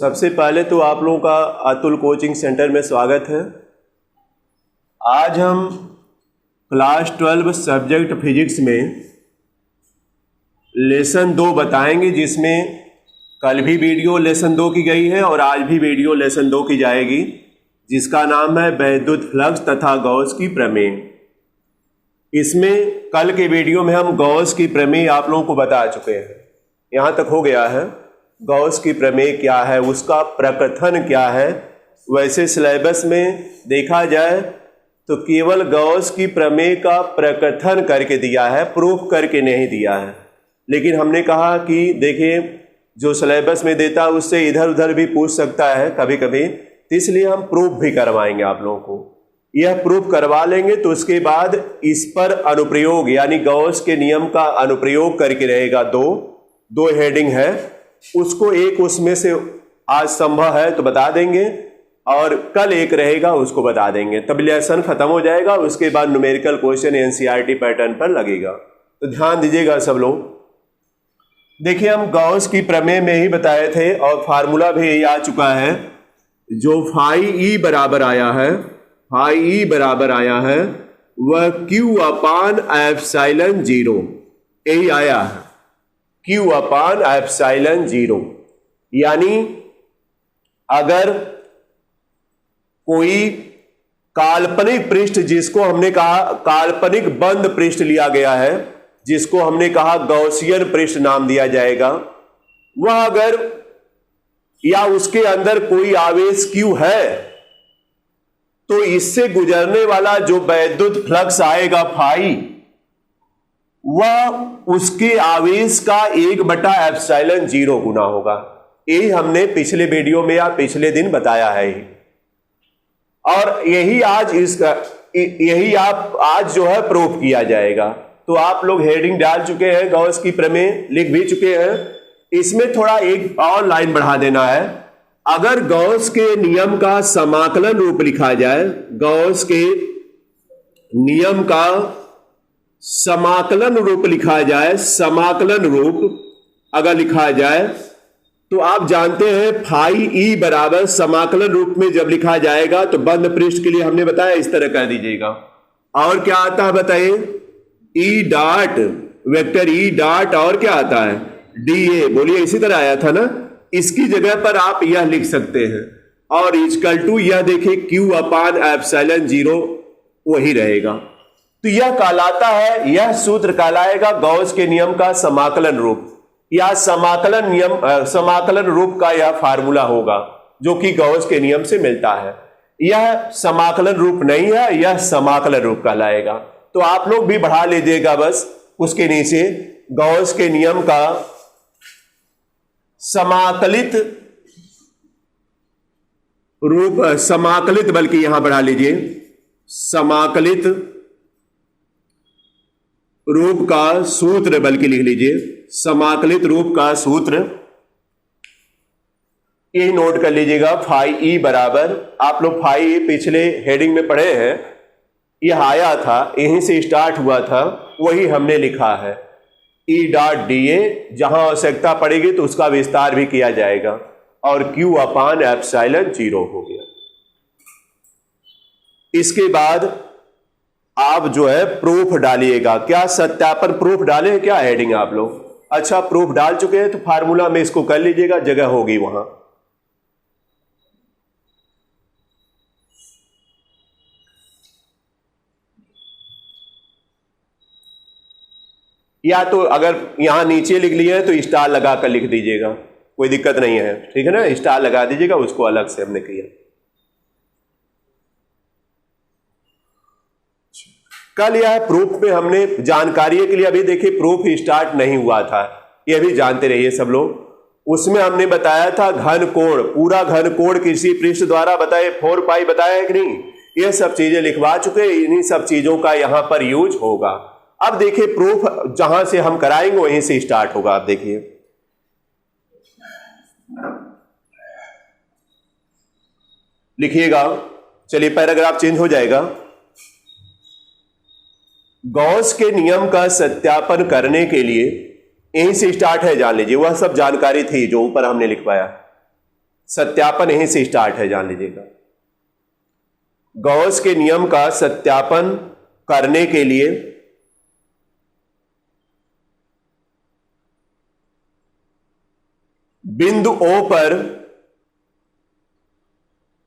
सबसे पहले तो आप लोगों का अतुल कोचिंग सेंटर में स्वागत है। आज हम क्लास 12 सब्जेक्ट फिजिक्स में लेसन 2 बताएंगे, जिसमें कल भी वीडियो लेसन 2 की गई है और आज भी वीडियो लेसन 2 की जाएगी, जिसका नाम है वैद्युत फ्लक्स तथा गॉस की प्रमेय। इसमें कल के वीडियो में हम गॉस की प्रमेय आप लोगों को बता चुके हैं, यहाँ तक हो गया है। गॉस की प्रमेय क्या है, उसका प्रकथन क्या है। वैसे सिलेबस में देखा जाए तो केवल गॉस की प्रमेय का प्रकथन करके दिया है, प्रूफ करके नहीं दिया है। लेकिन हमने कहा कि देखिए, जो सिलेबस में देता है उससे इधर उधर भी पूछ सकता है कभी कभी, तो इसलिए हम प्रूफ भी करवाएंगे आप लोगों को। यह प्रूफ करवा लेंगे तो उसके बाद इस पर अनुप्रयोग यानी गॉस के नियम का अनुप्रयोग करके रहेगा। दो हेडिंग है, उसको एक उसमें से आज संभव है तो बता देंगे और कल एक रहेगा उसको बता देंगे, तब लेसन खत्म हो जाएगा। उसके बाद न्यूमेरिकल क्वेश्चन एनसीईआरटी पैटर्न पर लगेगा, तो ध्यान दीजिएगा सब लोग। देखिए, हम गॉस की प्रमेय में ही बताए थे और फार्मूला भी यही आ चुका है। जो फाई ई बराबर आया है वह क्यू अपान एप्सिलॉन 0 यही आया है, क्यू अपान एप्सिलॉन 0। यानी अगर कोई काल्पनिक पृष्ठ, जिसको हमने कहा काल्पनिक बंद पृष्ठ लिया गया है, जिसको हमने कहा गॉसियन पृष्ठ नाम दिया जाएगा, वह अगर या उसके अंदर कोई आवेश क्यू है तो इससे गुजरने वाला जो वैद्युत फ्लक्स आएगा फाई, वह उसके आवेश का 1/एप्सिलॉन 0 गुना होगा। यही हमने पिछले वीडियो में या पिछले दिन बताया है और यही आप आज जो है प्रूफ किया जाएगा। तो आप लोग हेडिंग डाल चुके हैं, गॉस की प्रमेय लिख भी चुके हैं। इसमें थोड़ा एक और लाइन बढ़ा देना है। अगर गॉस के नियम का समाकलन रूप लिखा जाए, गॉस के नियम का समाकलन रूप लिखा जाए, समाकलन रूप अगर लिखा जाए तो आप जानते हैं फाई ई बराबर समाकलन रूप में जब लिखा जाएगा तो बंद पृष्ठ के लिए हमने बताया इस तरह कर दीजिएगा। और क्या आता है बताइए, E dot, vector E dot, और क्या आता है डी ए। बोलिए, इसी तरह आया था ना। इसकी जगह पर आप यह लिख सकते हैं और इक्वल टू यह देखिए क्यू अपान एप्सिलॉन 0 वही रहेगा। तो यह कहलाता है, यह सूत्र कहलाएगा गॉस के नियम का समाकलन रूप या समाकलन रूप का यह फार्मूला होगा, जो कि गॉस के नियम से मिलता है। यह समाकलन रूप नहीं है, यह समाकलन रूप कहलाएगा। तो आप लोग भी बढ़ा लीजिएगा बस उसके नीचे, गॉस के नियम का समाकलित रूप, समाकलित बल्कि यहां बढ़ा लीजिए, समाकलित रूप का सूत्र बल्कि लिख लीजिए, समाकलित रूप का सूत्र यही नोट कर लीजिएगा। फाई ई बराबर, आप लोग फाई ई पिछले हेडिंग में पढ़े हैं, यह आया था, यहीं से स्टार्ट हुआ था, वही हमने लिखा है। ई डॉट डी ए, जहां आवश्यकता पड़ेगी तो उसका विस्तार भी किया जाएगा, और क्यू अपान एप्सिलॉन 0 हो गया। इसके बाद आप जो है प्रूफ डालिएगा। क्या सत्यापन प्रूफ डाले हैं क्या हेडिंग आप लोग? अच्छा, प्रूफ डाल चुके हैं तो फार्मूला में इसको कर लीजिएगा, जगह होगी वहां। या तो अगर यहां नीचे लिख लिए हैं तो स्टार लगाकर लिख दीजिएगा, कोई दिक्कत नहीं है, ठीक है ना। स्टार लगा दीजिएगा, उसको अलग से हमने किया। कल यह प्रूफ में हमने जानकारी के लिए, अभी देखिए प्रूफ स्टार्ट नहीं हुआ था, यह भी जानते रहिए सब लोग। उसमें हमने बताया था घन कोण, पूरा घन कोण किसी पृष्ठ द्वारा बताए 4 पाई बताया है कि नहीं, यह सब चीजें लिखवा चुके, इन्हीं सब चीजों का यहां पर यूज होगा। अब देखिए प्रूफ जहां से हम कराएंगे वहीं से स्टार्ट होगा। आप देखिए, लिखिएगा, चलिए पैराग्राफ चेंज हो जाएगा। गॉस के नियम का सत्यापन करने के लिए यहीं से स्टार्ट है, जान लीजिए, वह सब जानकारी थी जो ऊपर हमने लिखवाया। सत्यापन यहीं से स्टार्ट है, जान लीजिएगा। गॉस के नियम का सत्यापन करने के लिए बिंदु O पर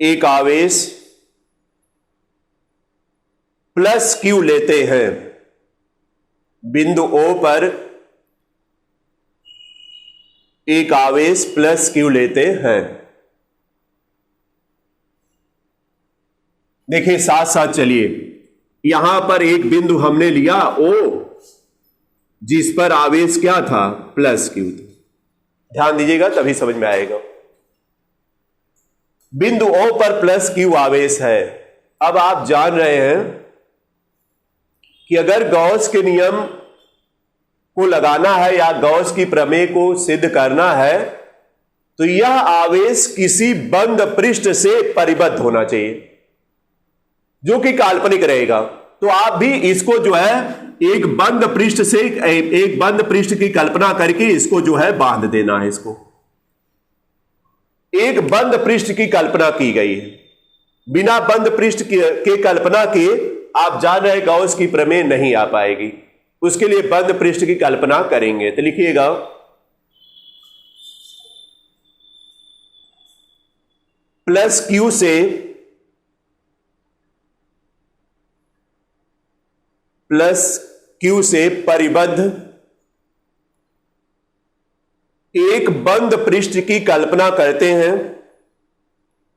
एक आवेश प्लस Q लेते हैं। बिंदु O पर एक आवेश प्लस Q लेते हैं। देखिए साथ साथ चलिए, यहां पर एक बिंदु हमने लिया O, जिस पर आवेश क्या था, प्लस Q था। ध्यान दीजिएगा तभी समझ में आएगा। बिंदु O पर प्लस Q आवेश है। अब आप जान रहे हैं कि अगर गॉस के नियम को लगाना है या गॉस की प्रमेय को सिद्ध करना है तो यह आवेश किसी बंद पृष्ठ से परिबद्ध होना चाहिए, जो कि काल्पनिक रहेगा। तो आप भी इसको जो है एक बंद पृष्ठ से, एक बंद पृष्ठ की कल्पना करके इसको जो है बांध देना है। इसको एक बंद पृष्ठ की कल्पना की गई है। बिना बंद पृष्ठ के कल्पना के आप जान रहे गॉस की प्रमेय नहीं आ पाएगी। उसके लिए बंद पृष्ठ की कल्पना करेंगे। तो लिखिएगा प्लस Q से परिबद्ध एक बंद पृष्ठ की कल्पना करते हैं।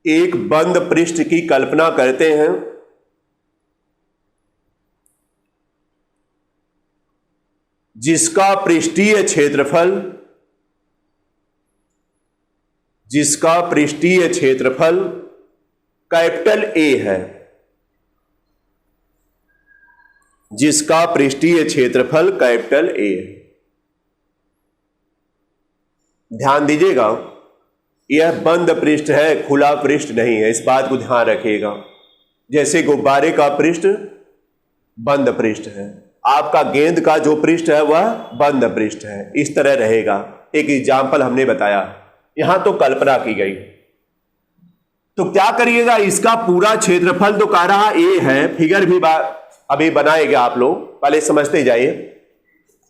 एक बंद पृष्ठ की कल्पना करते हैं जिसका पृष्ठीय क्षेत्रफल कैपिटल A है। जिसका पृष्ठीय क्षेत्रफल कैपिटल A है। ध्यान दीजिएगा, यह बंद पृष्ठ है, खुला पृष्ठ नहीं है। इस बात को ध्यान रखिएगा। जैसे गुब्बारे का पृष्ठ बंद पृष्ठ है, आपका गेंद का जो पृष्ठ है वह बंद पृष्ठ है। इस तरह रहेगा। एक एग्जाम्पल हमने बताया, यहां तो कल्पना की गई। तो क्या करिएगा, इसका पूरा क्षेत्रफल तो कह रहा A है, फिगर भी अभी बनाएगा आप लोग, पहले समझते जाइए।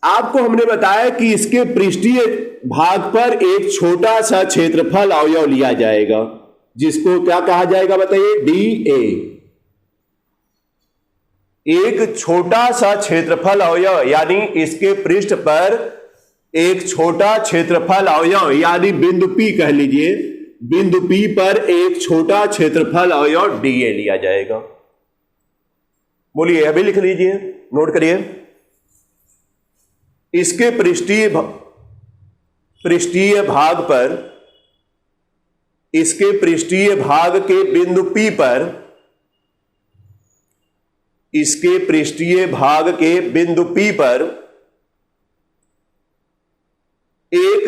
आपको हमने बताया कि इसके पृष्ठीय भाग पर एक छोटा सा क्षेत्रफल अवयव लिया जाएगा, जिसको क्या कहा जाएगा बताइए, dA। एक छोटा सा क्षेत्रफल अवयव यानी इसके पृष्ठ पर एक छोटा क्षेत्रफल अवयव यानी बिंदु P कह लीजिए। बिंदु P पर एक छोटा क्षेत्रफल अवयव dA लिया जाएगा। बोलिए, अभी लिख लीजिए, नोट करिए। इसके पृष्ठीय भाग पर, इसके पृष्ठीय भाग के बिंदु P पर, इसके पृष्ठीय भाग के बिंदु P पर एक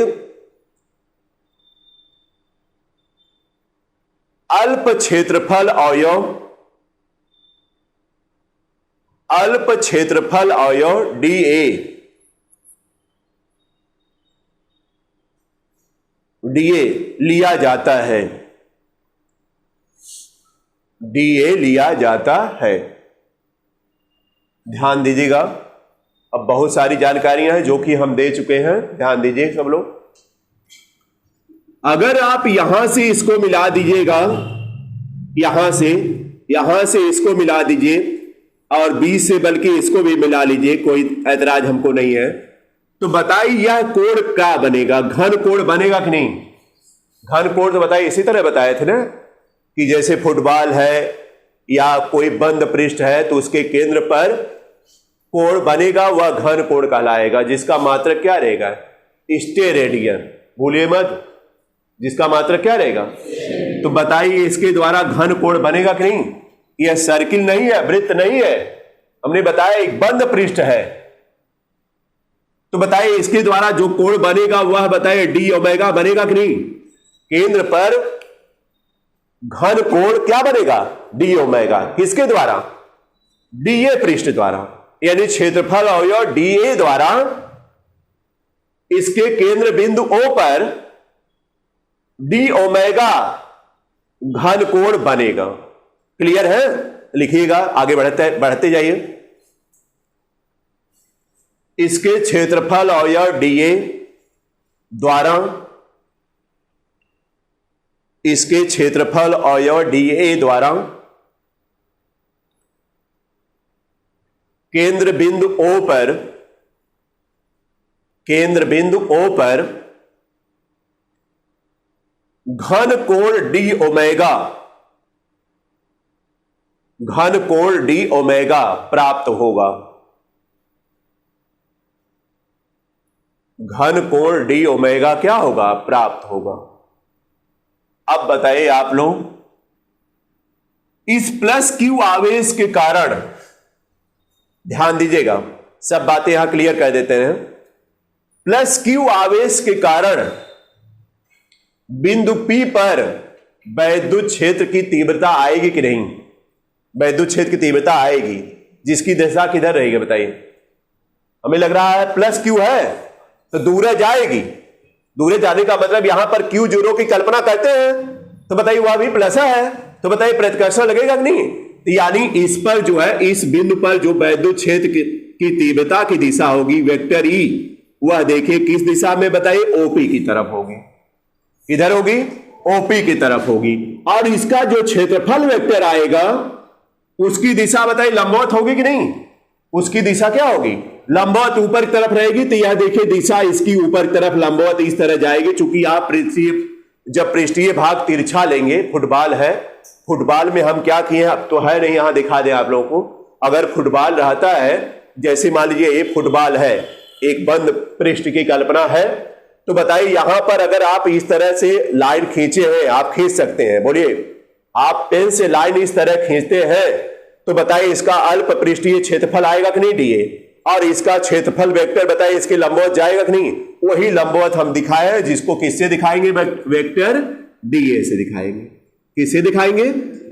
अल्प क्षेत्रफल अवयव dA लिया जाता है। dA लिया जाता है। ध्यान दीजिएगा, अब बहुत सारी जानकारियां हैं जो कि हम दे चुके हैं। ध्यान दीजिए सब लोग। अगर आप यहां से इसको मिला दीजिएगा, यहां से इसको मिला दीजिए और बीच से बल्कि इसको भी मिला लीजिए, कोई ऐतराज हमको नहीं है। तो बताइए यह कोण क्या बनेगा, घन कोण बनेगा कि नहीं? घन कोण तो बताइए, इसी तरह बताए थे ना कि जैसे फुटबॉल है या कोई बंद पृष्ठ है तो उसके केंद्र पर कोण बनेगा, वह घन कोण कहलाएगा, जिसका मात्रक क्या रहेगा, स्टेरेडियन। भूलिए मत, जिसका मात्रक क्या रहेगा। तो बताइए इसके द्वारा घन कोण बनेगा कि नहीं? यह सर्किल नहीं है, वृत्त नहीं है, हमने बताया एक बंद पृष्ठ है। तो बताइए इसके द्वारा जो कोण बनेगा वह बताइए डी ओमेगा बनेगा कि नहीं? केंद्र पर घन कोण क्या बनेगा, डी ओमेगा। किसके द्वारा? डीए पृष्ठ द्वारा, यानी क्षेत्रफल अवयव डीए द्वारा इसके केंद्र बिंदु O पर डी ओमेगा घन कोण बनेगा। क्लियर है? लिखिएगा, आगे बढ़ते जाइए। इसके क्षेत्रफल और डीए द्वारा, इसके क्षेत्रफल और डीए द्वारा केंद्र बिंदु O पर, केंद्र बिंदु O पर घन कोण डी ओमेगा, घन कोण डी ओमेगा प्राप्त होगा। घन कोण डी ओमेगा क्या होगा? प्राप्त होगा। अब बताइए आप लोग, इस प्लस क्यू आवेश के कारण, ध्यान दीजिएगा, सब बातें यहां क्लियर कर देते हैं। प्लस क्यू आवेश के कारण बिंदु P पर वैद्युत क्षेत्र की तीव्रता आएगी कि नहीं? वैद्युत क्षेत्र की तीव्रता आएगी, जिसकी दिशा किधर रहेगी बताइए? हमें लग रहा है प्लस क्यू है तो दूर जाएगी। दूर जाने का मतलब यहां पर क्यू जीरो की कल्पना करते हैं तो बताइए वह भी प्लस है, तो बताइए प्रतिकर्षण लगेगा कि नहीं? तो यानी इस पर जो है, इस बिंदु पर जो वैद्युत क्षेत्र की तीव्रता की दिशा होगी वेक्टर ई, वह देखिए किस दिशा में बताइए? ओपी की तरफ होगी। किधर होगी? ओपी की तरफ होगी। और इसका जो क्षेत्रफल वेक्टर आएगा उसकी दिशा बताइए लंबवत होगी कि नहीं? उसकी दिशा क्या होगी? लंबवत ऊपर की तरफ रहेगी। तो यह देखिए दिशा इसकी ऊपर की तरफ लंबवत इस तरह जाएगी। चूंकि आप जब पृष्ठीय भाग तिरछा लेंगे, फुटबॉल है, फुटबॉल में हम क्या किए, अब तो है नहीं, यहां दिखा दें आप लोगों को। अगर फुटबॉल रहता है, जैसे मान लीजिए ये फुटबॉल है, एक बंद पृष्ठ की कल्पना है, तो बताइए यहां पर अगर आप इस तरह से लाइन खींचे हैं, आप खींच सकते हैं, बोलिए, आप पेन से लाइन इस तरह खींचते हैं तो बताइए इसका अल्प पृष्ठीय क्षेत्रफल आएगा कि नहीं? डीए। और इसका क्षेत्रफल वेक्टर बताइए इसके लंबवत जाएगा कि नहीं? वही लंबवत हम दिखाए हैं, जिसको किससे दिखाएंगे? वेक्टर डीए से दिखाएंगे। किससे दिखाएंगे?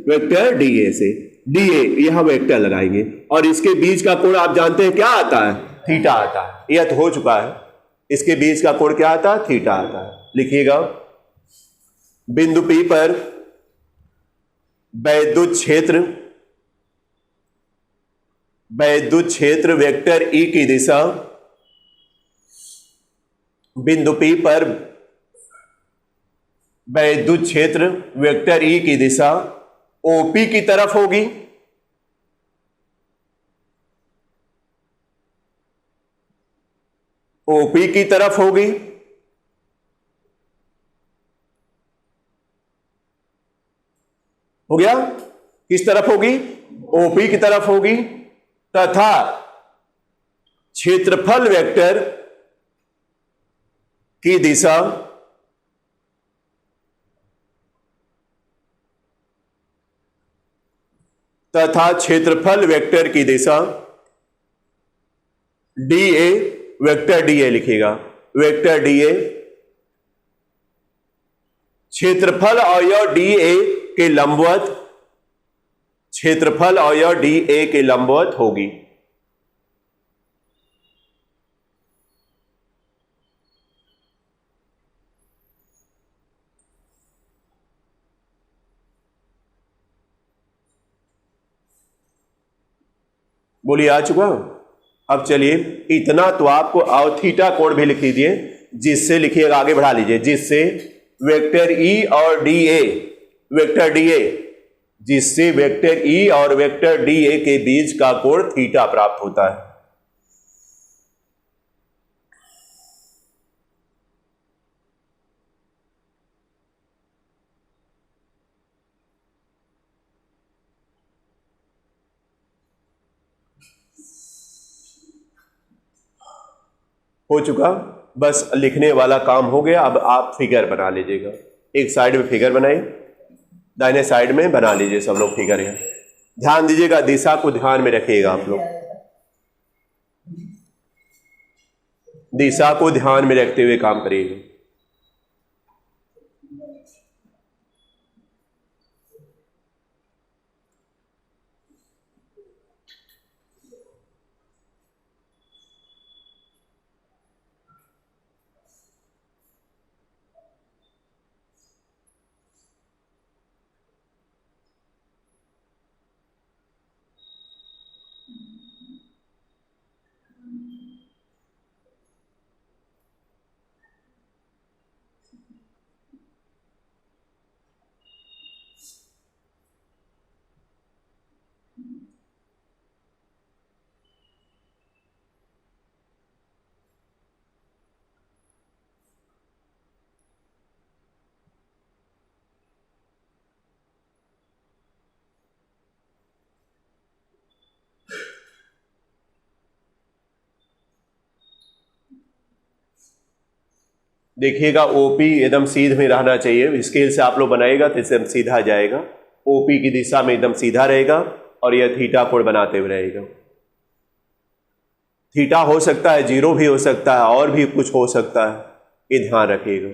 वेक्टर डीए से। डीए यहां वेक्टर लगाएंगे और इसके बीच का कोण आप जानते हैं क्या आता है? थीटा आता है। यह तो हो चुका है। इसके बीच का कोण क्या आता है? थीटा आता है। लिखिएगा, बिंदु P पर वैद्युत क्षेत्र वेक्टर ई की दिशा, बिंदु P पर वैद्युत क्षेत्र वेक्टर ई की दिशा ओपी की तरफ होगी। ओपी की तरफ होगी। हो गया? किस तरफ होगी? ओपी की तरफ होगी। तथा क्षेत्रफल वेक्टर की दिशा डीए, वेक्टर डीए लिखिएगा, वेक्टर डीए क्षेत्रफल और डीए के लंबवत, क्षेत्रफल और डीए के लंबवत होगी। बोलिए, आ चुका? अब चलिए, इतना तो आपको और थीटा कोण भी लिख लीजिए, जिससे लिखिएगा, आगे बढ़ा लीजिए, जिससे वेक्टर ई और डीए, वेक्टर डीए, जिससे वेक्टर ई और वेक्टर डीए के बीच का कोण थीटा प्राप्त होता है। हो चुका? बस लिखने वाला काम हो गया। अब आप फिगर बना लीजिएगा। एक साइड में फिगर बनाइए, दाहिने साइड में बना लीजिए सब लोग फिगर है। ध्यान दीजिएगा, दिशा को ध्यान में रखिएगा आप लोग, दिशा को ध्यान में रखते हुए काम करिएगा। देखिएगा ओपी एकदम सीध में रहना चाहिए, स्केल से आप लोग बनाएगा तो एकदम सीधा जाएगा, ओपी की दिशा में एकदम सीधा रहेगा और यह थीटा कोण बनाते हुए रहेगा। थीटा हो सकता है, जीरो भी हो सकता है, और भी कुछ हो सकता है, ये ध्यान रखिएगा।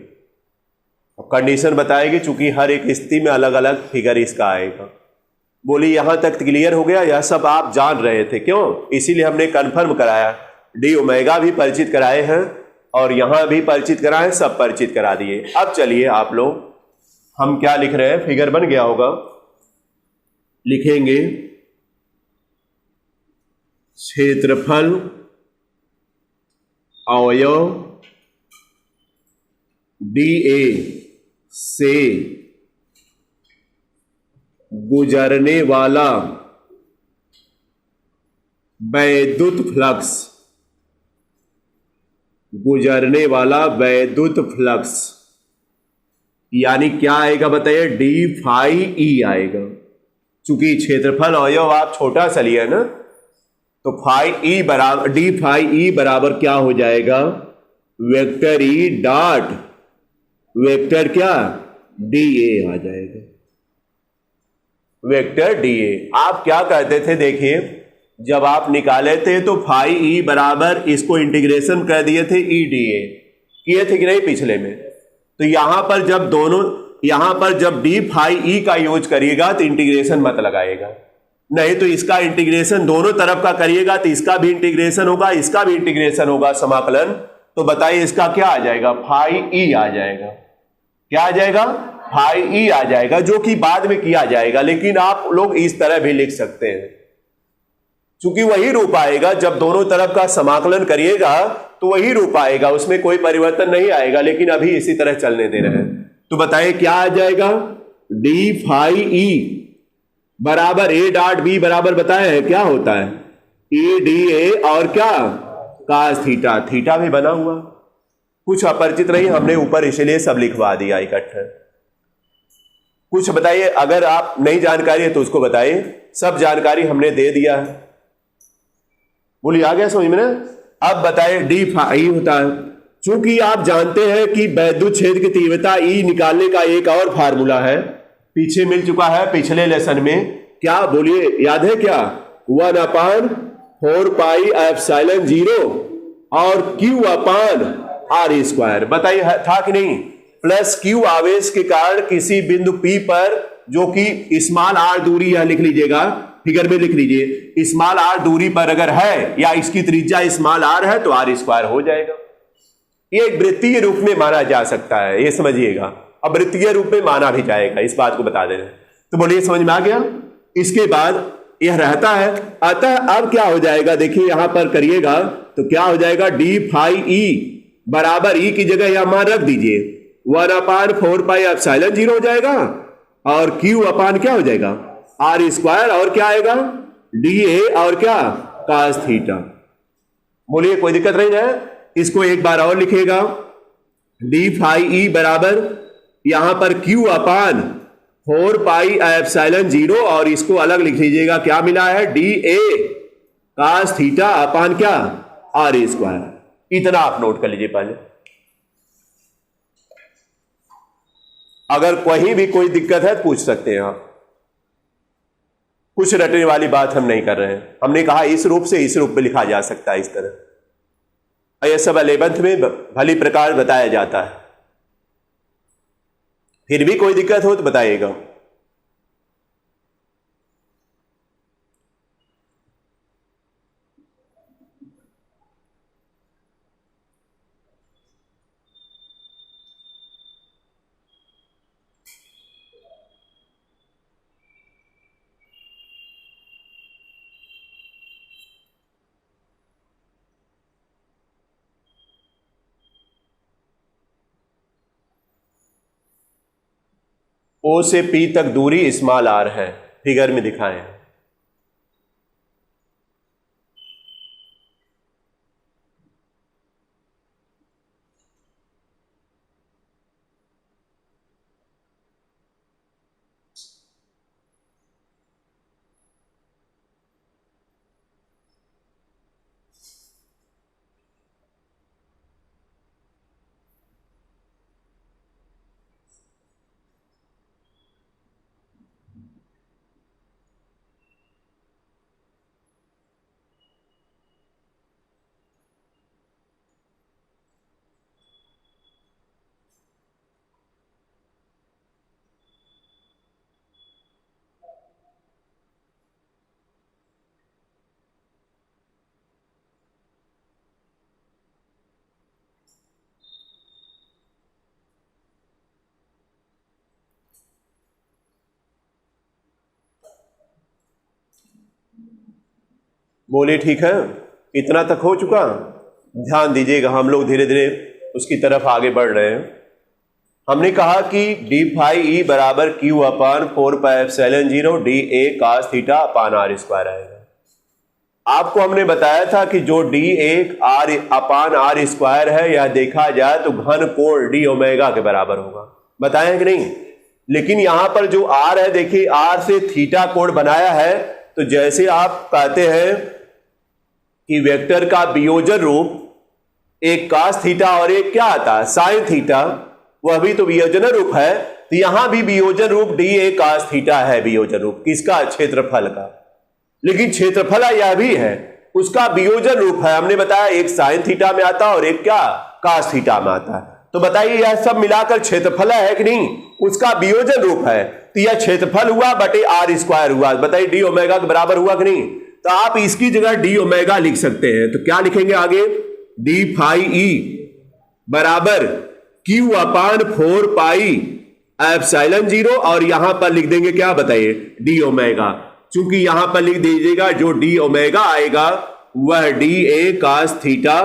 कंडीशन बताएगी, चूंकि हर एक स्थिति में अलग अलग फिगर इसका आएगा। बोलिए यहां तक क्लियर हो गया? यह सब आप जान रहे थे, क्यों? इसीलिए हमने कंफर्म कराया, डी ओमेगा भी परिचित कराए हैं और यहां भी परिचित कराए, सब परिचित करा दिए। अब चलिए आप लोग, हम क्या लिख रहे हैं, फिगर बन गया होगा, लिखेंगे क्षेत्रफल अवयव डी ए से गुजरने वाला वैद्युत फ्लक्स, गुजरने वाला वैद्युत फ्लक्स यानी क्या आएगा बताइए? डी फाई ई आएगा। चूंकि क्षेत्रफल अवयव आप छोटा सा लिया ना, तो फाई ई बराबर, डी फाई ई बराबर क्या हो जाएगा? वेक्टर ई डॉट वेक्टर क्या? डी ए आ जाएगा, वेक्टर डी ए। आप क्या कहते थे, देखिए जब आप निकाले थे तो फाई ई बराबर इसको इंटीग्रेशन कर दिए थे ई डी ए, किए थे कि नहीं पिछले में? तो यहां पर जब दोनों, यहां पर जब डी फाई ई का यूज करिएगा तो इंटीग्रेशन मत लगाएगा, नहीं तो इसका इंटीग्रेशन दोनों तरफ का करिएगा तो इसका भी इंटीग्रेशन होगा, इसका भी इंटीग्रेशन होगा, समाकलन। तो बताइए इसका क्या आ जाएगा? फाई ई आ जाएगा। क्या आ जाएगा? फाई ई आ जाएगा, जो कि बाद में किया जाएगा, लेकिन आप लोग इस तरह भी लिख सकते हैं, क्योंकि वही रूप आएगा जब दोनों तरफ का समाकलन करिएगा तो वही रूप आएगा, उसमें कोई परिवर्तन नहीं आएगा, लेकिन अभी इसी तरह चलने दे रहे हैं। तो बताइए क्या आ जाएगा? डी फाई ई बराबर ए डॉट बी बराबर बताए हैं क्या होता है? ई डी ए और क्या? Cos theta. थीटा भी बना हुआ, कुछ अपरिचित नहीं, हमने ऊपर इसलिए सब लिखवा दिया इकट्ठे। कुछ बताइए, अगर आप नई जानकारी है तो उसको बताइए, सब जानकारी हमने दे दिया है। बोलिए आ गया समझ में ना? अब बताइए डी फाई होता है, चूंकि आप जानते हैं कि वैद्युत क्षेत्र की तीव्रता ई निकालने का एक और फार्मूला है, पीछे मिल चुका है पिछले लेसन में। क्या? बोलिए याद है क्या? 1/4 एप्सिलॉन 0 और Q/r²। बताइए था कि नहीं? प्लस Q आवेश के कारण किसी बिंदु P पर, जो कि स्मॉल r दूरी, यह लिख लीजिएगा, फिगर में लिख लीजिए, स्मॉल r दूरी पर अगर है या इसकी त्रिज्या स्मॉल r है तो r² हो जाएगा। ये एक वृत्तीय रूप में माना जा सकता है, ये समझिएगा, अब वृत्तीय रूप में माना भी जाएगा, इस बात को बता दे रहे हैं। तो बोलिए समझ में आ गया? इसके बाद यह रहता है, अतः अब क्या हो जाएगा? देखिए यहां पर करिएगा तो क्या हो जाएगा? डी फाई ई बराबर, ई की जगह यहां मान रख दीजिए, 1/4 एप्सिलॉन 0 हो जाएगा और Q अपान क्या हो जाएगा? r², और क्या आएगा? डी ए और क्या? Cos theta. बोलिए कोई दिक्कत नहीं है? इसको एक बार और लिखेगा, डी फाई ई बराबर यहां पर Q/4 एप्सिलॉन 0 और इसको अलग लिख लीजिएगा, क्या मिला है? डी ए कास थीटा अपान क्या? r²। इतना आप नोट कर लीजिए पहले। अगर कहीं भी कोई दिक्कत है पूछ सकते हैं आप, कुछ रटने वाली बात हम नहीं कर रहे हैं। हमने कहा इस रूप से इस रूप में लिखा जा सकता है, इस तरह। यह सब 11th में भली प्रकार बताया जाता है। फिर भी कोई दिक्कत हो तो बताइएगा। O से P तक दूरी स्मॉल r है, फिगर में दिखाएं। बोले ठीक है, इतना तक हो चुका। ध्यान दीजिएगा, हम लोग धीरे धीरे उसकी तरफ आगे बढ़ रहे हैं। हमने कहा कि डी फाई ई बराबर q upon 4πε0 d A cos theta upon r square आएगा। आपको हमने बताया था कि जो d A r upon r square है, यह देखा जाए तो घन कोण डी ओमेगा के बराबर होगा। बताया कि नहीं? लेकिन यहां पर जो आर है, देखिए आर से थीटा कोण बनाया है, तो जैसे आप कहते हैं कि वेक्टर का वियोजन रूप एक कास थीटा और एक क्या आता है साइन थीटा, वह भी तो वियोजन रूप है। तो यहां भी वियोजन रूप डी ए कास थीटा है। वियोजन रूप किसका? क्षेत्रफल का। लेकिन क्षेत्रफल यह भी है, उसका वियोजन रूप है। हमने बताया एक साइन थीटा में आता है और एक क्या कास थीटा में आता है। तो बताइए यह सब मिलाकर क्षेत्रफल है कि नहीं? उसका वियोजन रूप है। तो यह क्षेत्रफल हुआ बटे आर स्क्वायर हुआ। बताइए डी ओमेगा के बराबर हुआ कि नहीं? तो आप इसकी जगह डी ओमेगा लिख सकते हैं। तो क्या लिखेंगे आगे? डी फाई ई बराबर क्यू अपान 4πε0 और यहां पर लिख देंगे क्या? बताइए डी ओमेगा। चूंकि यहां पर लिख दीजिएगा जो डी ओमेगा आएगा वह डी ए कास थीटा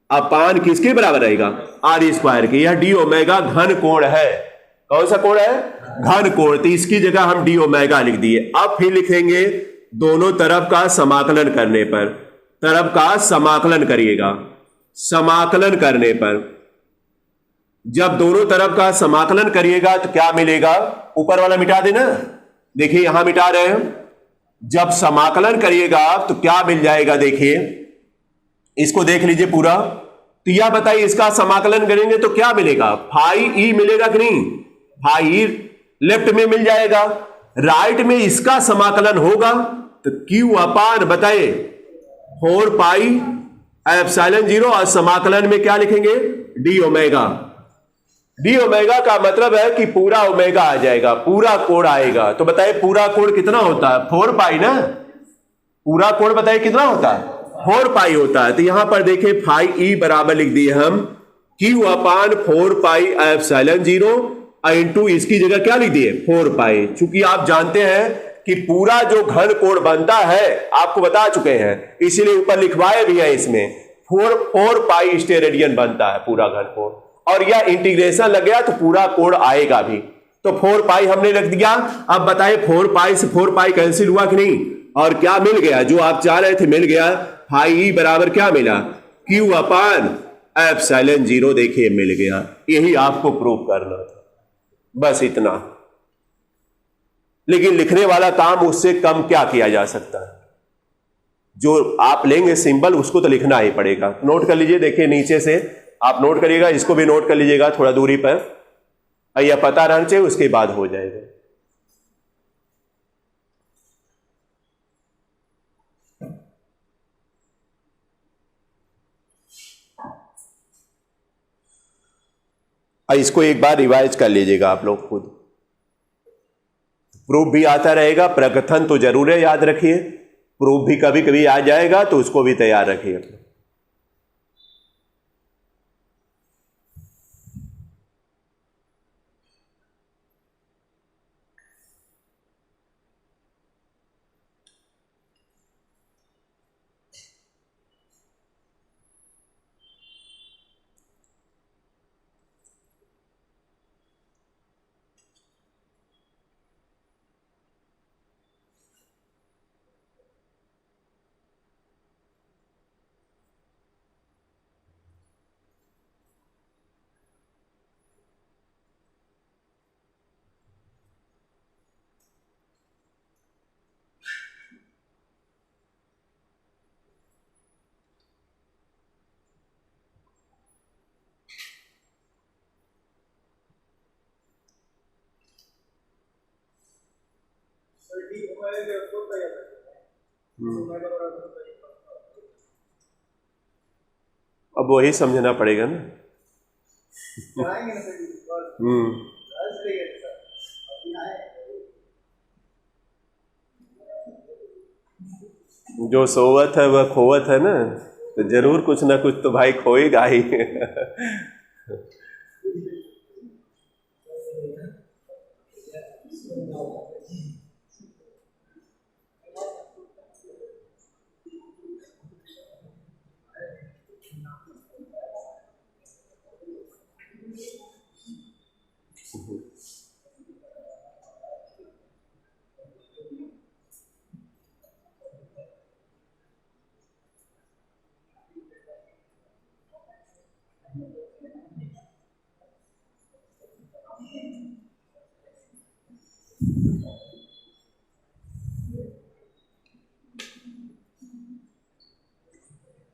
अपान किसके बराबर रहेगा? आर स्क्वायर के। यह डी ओमेगा घन कोण है। कौन सा कोण है? घन कोण। तो इसकी जगह हम डी ओमेगा लिख दिए। अब फिर लिखेंगे दोनों तरफ का समाकलन करने पर, तरफ का समाकलन करिएगा। समाकलन करने पर जब दोनों तरफ का समाकलन करिएगा तो क्या मिलेगा? ऊपर वाला मिटा देना। देखिए यहां मिटा रहे हैं। जब समाकलन करिएगा तो क्या मिल जाएगा? देखिए इसको देख लीजिए पूरा। तो यह बताइए इसका समाकलन करेंगे तो क्या मिलेगा? फाई ई मिलेगा कि नहीं? फाई ई लेफ्ट में मिल जाएगा, राइट में इसका समाकलन होगा तो क्यू अपान बताइए 4πε0 और समाकलन में क्या लिखेंगे? D omega. डी ओमेगा का मतलब है कि पूरा ओमेगा आ जाएगा, पूरा कोण आएगा। तो बताइए पूरा कोण कितना होता है? 4π ना। पूरा कोण बताइए कितना होता है? 4π होता है। तो यहां पर देखिए फाई ई बराबर लिख दिए हम क्यू अपान 4πε0 इंटू इसकी जगह क्या लिख दिए? 4π। चूंकि आप जानते हैं कि पूरा जो घन कोण बनता है आपको बता चुके हैं, इसीलिए ऊपर लिखवाए भी है इसमें 4π स्टेरेडियन बनता है पूरा घन कोण। और यह इंटीग्रेशन लग गया तो पूरा कोण आएगा भी। तो 4π हमने रख दिया। अब बताइए 4π से 4π कैंसिल हुआ कि नहीं? और क्या मिल गया? जो आप चाह रहे थे मिल गया। फाई ई बराबर क्या मिला? क्यू अपान ε0। देखिए मिल गया। यही आपको प्रूव करना था, बस इतना। लेकिन लिखने वाला काम उससे कम क्या किया जा सकता है? जो आप लेंगे सिंबल उसको तो लिखना ही पड़ेगा। नोट कर लीजिए। देखिए नीचे से आप नोट करिएगा, इसको भी नोट कर लीजिएगा थोड़ा दूरी पर। यह पता रहना चाहिए, उसके बाद हो जाएगा। इसको एक बार रिवाइज कर लीजिएगा आप लोग खुद। प्रूफ भी आता रहेगा, प्रकथन तो जरूर है, याद रखिए। प्रूफ भी कभी कभी आ जाएगा तो उसको भी तैयार रखिए। अब वही समझना पड़ेगा ना। जो सोवत है वह खोवत है ना, तो जरूर कुछ ना कुछ तो भाई खोएगा ही।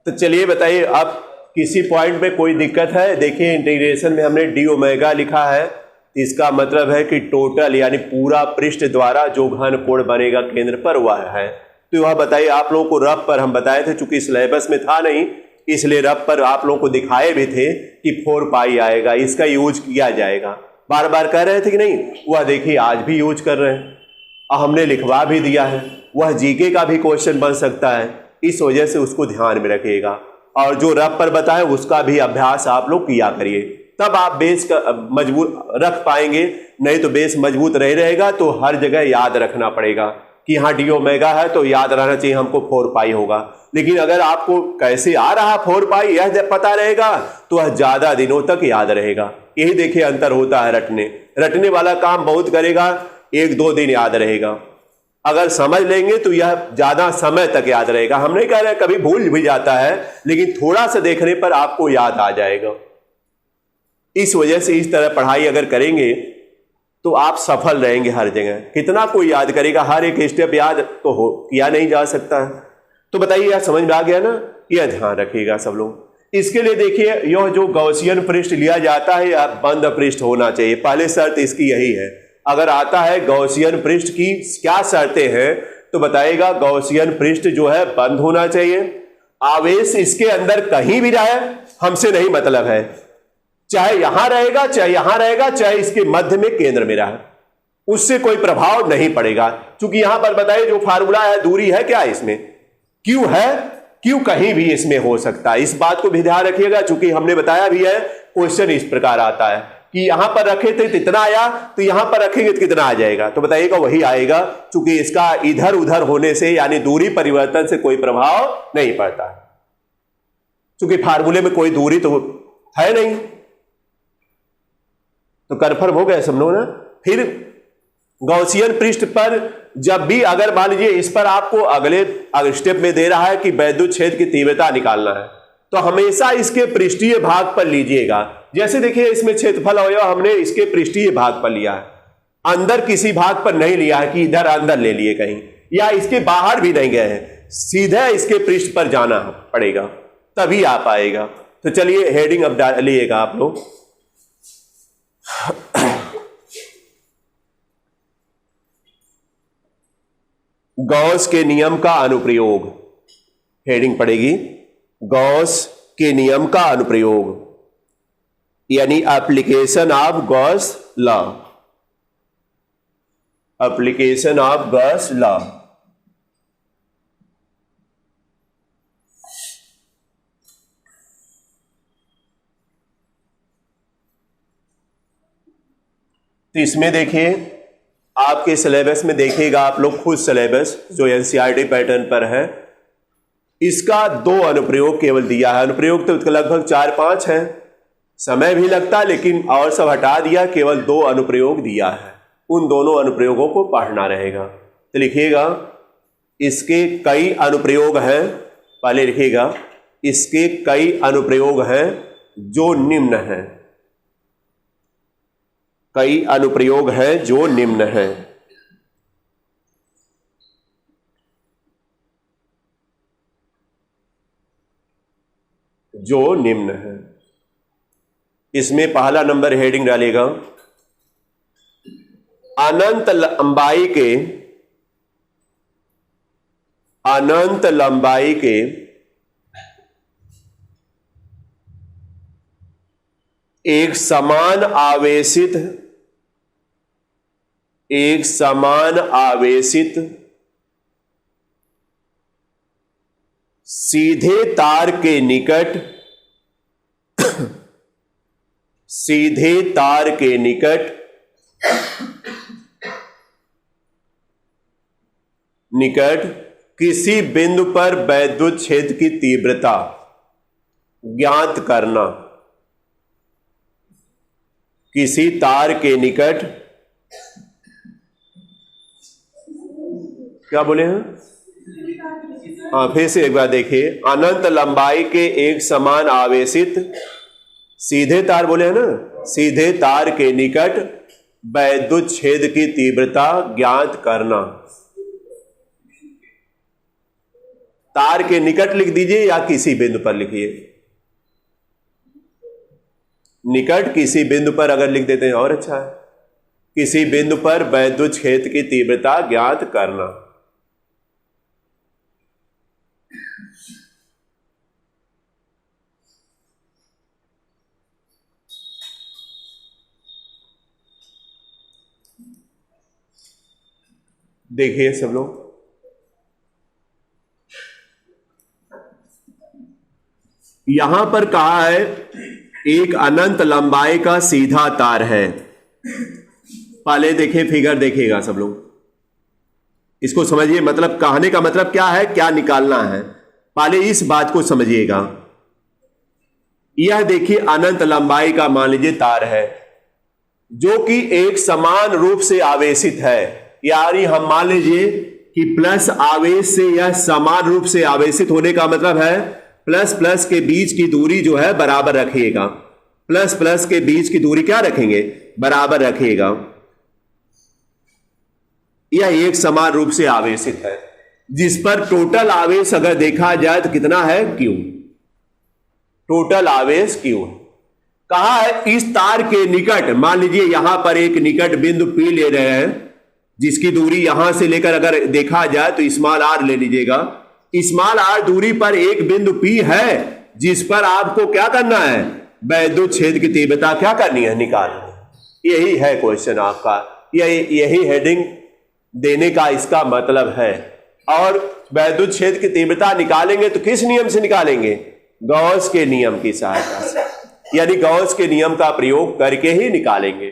तो चलिए बताइए, अब किसी पॉइंट में कोई दिक्कत है? देखिए इंटीग्रेशन में हमने डी ओमेगा लिखा है, इसका मतलब है कि टोटल यानी पूरा पृष्ठ द्वारा जो घन कोण बनेगा केंद्र पर वह है। तो वह बताइए, आप लोगों को रफ पर हम बताए थे, चूंकि सिलेबस में था नहीं इसलिए रफ पर आप लोगों को दिखाए भी थे कि 4 पाई आएगा, इसका यूज किया जाएगा। बार बार कह रहे थे कि नहीं, वह देखिए आज भी यूज कर रहे हैं और हमने लिखवा भी दिया है। वह जीके का भी क्वेश्चन बन सकता है, इस वजह से उसको ध्यान में रखिएगा। और जो रफ पर बताए उसका भी अभ्यास आप लोग किया करिए, तब आप बेस का मजबूत रख पाएंगे। नहीं तो बेस मजबूत नहीं रहेगा तो हर जगह याद रखना पड़ेगा कि हाँ डी ओमेगा है तो याद रहना चाहिए हमको 4 पाई होगा। लेकिन अगर आपको कैसे आ रहा 4 पाई यह पता रहेगा तो वह ज्यादा दिनों तक याद रहेगा। यही देखिए अंतर होता है। रटने वाला काम बहुत करेगा, 1-2 दिन याद रहेगा। अगर समझ लेंगे तो यह ज्यादा समय तक याद रहेगा। हम नहीं कह रहे कभी भूल भी जाता है, लेकिन थोड़ा सा देखने पर आपको याद आ जाएगा। इस वजह से इस तरह पढ़ाई अगर करेंगे तो आप सफल रहेंगे हर जगह। कितना कोई याद करेगा, हर एक स्टेप याद तो किया नहीं जा सकता है। तो बताइए यह समझ में आ गया ना? यह ध्यान रखिएगा सब लोग। इसके लिए देखिए यह जो गॉसियन पृष्ठ लिया जाता है यह बंद पृष्ठ होना चाहिए। पहले शर्त इसकी यही है। अगर आता है गॉसियन पृष्ठ की क्या शर्तें हैं तो बताइएगा, गॉसियन पृष्ठ जो है बंद होना चाहिए, आवेश इसके अंदर कहीं भी रहे हमसे नहीं मतलब है, चाहे यहां रहेगा चाहे यहां रहेगा चाहे इसके मध्य में केंद्र में रहे, उससे कोई प्रभाव नहीं पड़ेगा। क्योंकि यहां पर बताइए जो फार्मूला है, दूरी है क्या इसमें, क्यू है, क्यू कहीं भी इसमें हो सकता है। इस बात को भी ध्यान रखिएगा, चूंकि हमने बताया भी है क्वेश्चन इस प्रकार आता है कि यहां पर रखे थे कितना आया तो यहां पर रखेंगे तो कितना आ जाएगा, तो बताइएगा वही आएगा। चूंकि इसका इधर उधर होने से यानी दूरी परिवर्तन से कोई प्रभाव नहीं पड़ता है, चूंकि फार्मूले में कोई दूरी तो है नहीं। तो कन्फर्म हो गया सब लोग ना। फिर गॉसियन पृष्ठ पर जब भी अगर मान लीजिए इस पर आपको अगले स्टेप में दे रहा है कि वैद्युत क्षेत्र की तीव्रता निकालना है, तो हमेशा इसके पृष्ठीय भाग पर लीजिएगा। जैसे देखिए इसमें क्षेत्रफल अवयव हमने इसके पृष्ठीय भाग पर लिया है, अंदर किसी भाग पर नहीं लिया है कि इधर अंदर ले लिए कहीं, या इसके बाहर भी नहीं गए हैं, सीधे इसके पृष्ठ पर जाना पड़ेगा तभी आ पाएगा। तो चलिए हेडिंग अब डालिएगा आप लोग। गॉस के नियम का अनुप्रयोग, हेडिंग पड़ेगी गॉस के नियम का अनुप्रयोग, यानी application of Gauss law, application of Gauss law. तो इसमें देखिए आपके सिलेबस में देखिएगा आप लोग खुद सिलेबस जो एनसीईआरटी पैटर्न पर है, इसका 2 अनुप्रयोग केवल दिया है। अनुप्रयोग तो लगभग 4-5 है, समय भी लगता है लेकिन और सब हटा दिया, केवल 2 अनुप्रयोग दिया है। उन दोनों अनुप्रयोगों को पढ़ना रहेगा। तो लिखिएगा इसके कई अनुप्रयोग हैं, पहले लिखिएगा इसके कई अनुप्रयोग हैं जो निम्न हैं, कई अनुप्रयोग हैं जो निम्न हैं। जो निम्न है, इसमें पहला नंबर हेडिंग डालेगा अनंत लंबाई के एक समान आवेशित सीधे तार के निकट किसी बिंदु पर वैद्युत क्षेत्र की तीव्रता ज्ञात करना। किसी तार के निकट, क्या बोले हैं? हाँ फिर से एक बार देखिए, अनंत लंबाई के एक समान आवेशित सीधे तार बोले हैं ना, सीधे तार के निकट वैद्युत छेद की तीव्रता ज्ञात करना। तार के निकट लिख दीजिए या किसी बिंदु पर लिखिए। निकट किसी बिंदु पर अगर लिख देते हैं और अच्छा है। किसी बिंदु पर वैद्युत छेद की तीव्रता ज्ञात करना। देखिए सब लोग, यहां पर कहा है एक अनंत लंबाई का सीधा तार है। पहले देखिए फिगर, देखिएगा सब लोग, इसको समझिए। मतलब कहने का मतलब क्या है, क्या निकालना है, पहले इस बात को समझिएगा। यह देखिए अनंत लंबाई का मान लीजिए तार है जो कि एक समान रूप से आवेशित है। यानी हम मान लीजिए कि प्लस आवेश से यह समान रूप से आवेशित होने का मतलब है प्लस प्लस के बीच की दूरी जो है बराबर रखिएगा। प्लस प्लस के बीच की दूरी क्या रखेंगे, बराबर रखिएगा। यह एक समान रूप से आवेशित है जिस पर टोटल आवेश अगर देखा जाए तो कितना है, Q। टोटल आवेश Q है। कहा है इस तार के निकट, मान लीजिए यहां पर एक निकट बिंदु P ले रहे हैं जिसकी दूरी यहां से लेकर अगर देखा जाए तो स्मॉल r ले लीजिएगा। स्मॉल r दूरी पर एक बिंदु P है जिस पर आपको क्या करना है, वैद्युत छेद की तीव्रता क्या करनी है, निकालनी। यही है क्वेश्चन आपका, यही हेडिंग देने का इसका मतलब है। और वैद्युत छेद की तीव्रता निकालेंगे तो किस नियम से निकालेंगे, गॉस के नियम की सहायता से, यानी गॉस के नियम का प्रयोग करके ही निकालेंगे।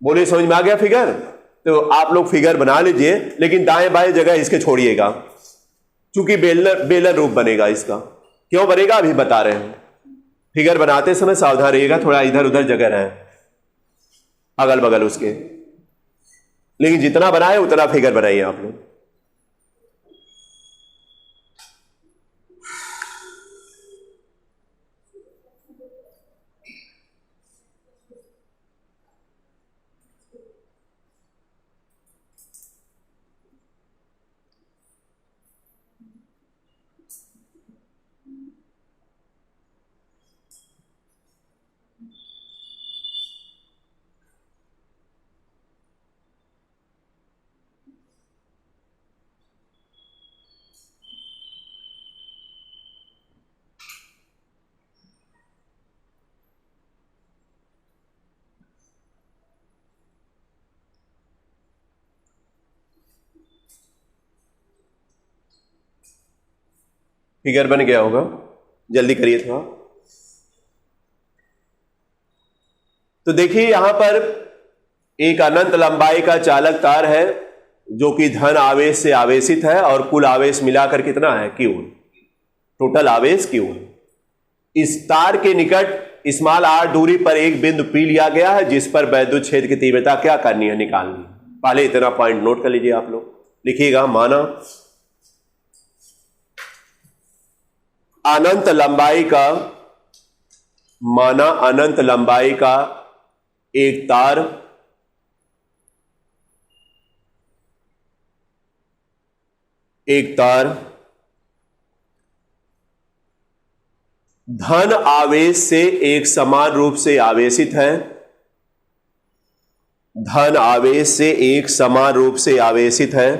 बोले समझ में आ गया फिगर? तो आप लोग फिगर बना लीजिए, लेकिन दाएं बाएं जगह इसके छोड़िएगा, क्योंकि बेलर रूप बनेगा इसका। क्यों बनेगा अभी बता रहे हैं। फिगर बनाते समय सावधान रहिएगा, थोड़ा इधर उधर जगह रहे अगल बगल उसके, लेकिन जितना बनाए उतना फिगर बनाइए आप लोग। फिगर बन गया होगा, जल्दी करिए थोड़ा। तो देखिए यहां पर एक अनंत लंबाई का चालक तार है जो कि धन आवेश से आवेशित है और कुल आवेश मिलाकर कितना है, Q। टोटल आवेश Q। इस तार के निकट स्मॉल r दूरी पर एक बिंदु P लिया गया है जिस पर वैद्युत छेद की तीव्रता क्या करनी है, निकालनी। पहले इतना पॉइंट नोट कर लीजिए आप लोग, लिखिएगा। माना अनंत लंबाई का एक तार धन आवेश से एक समान रूप से आवेशित है। धन आवेश से एक समान रूप से आवेशित है।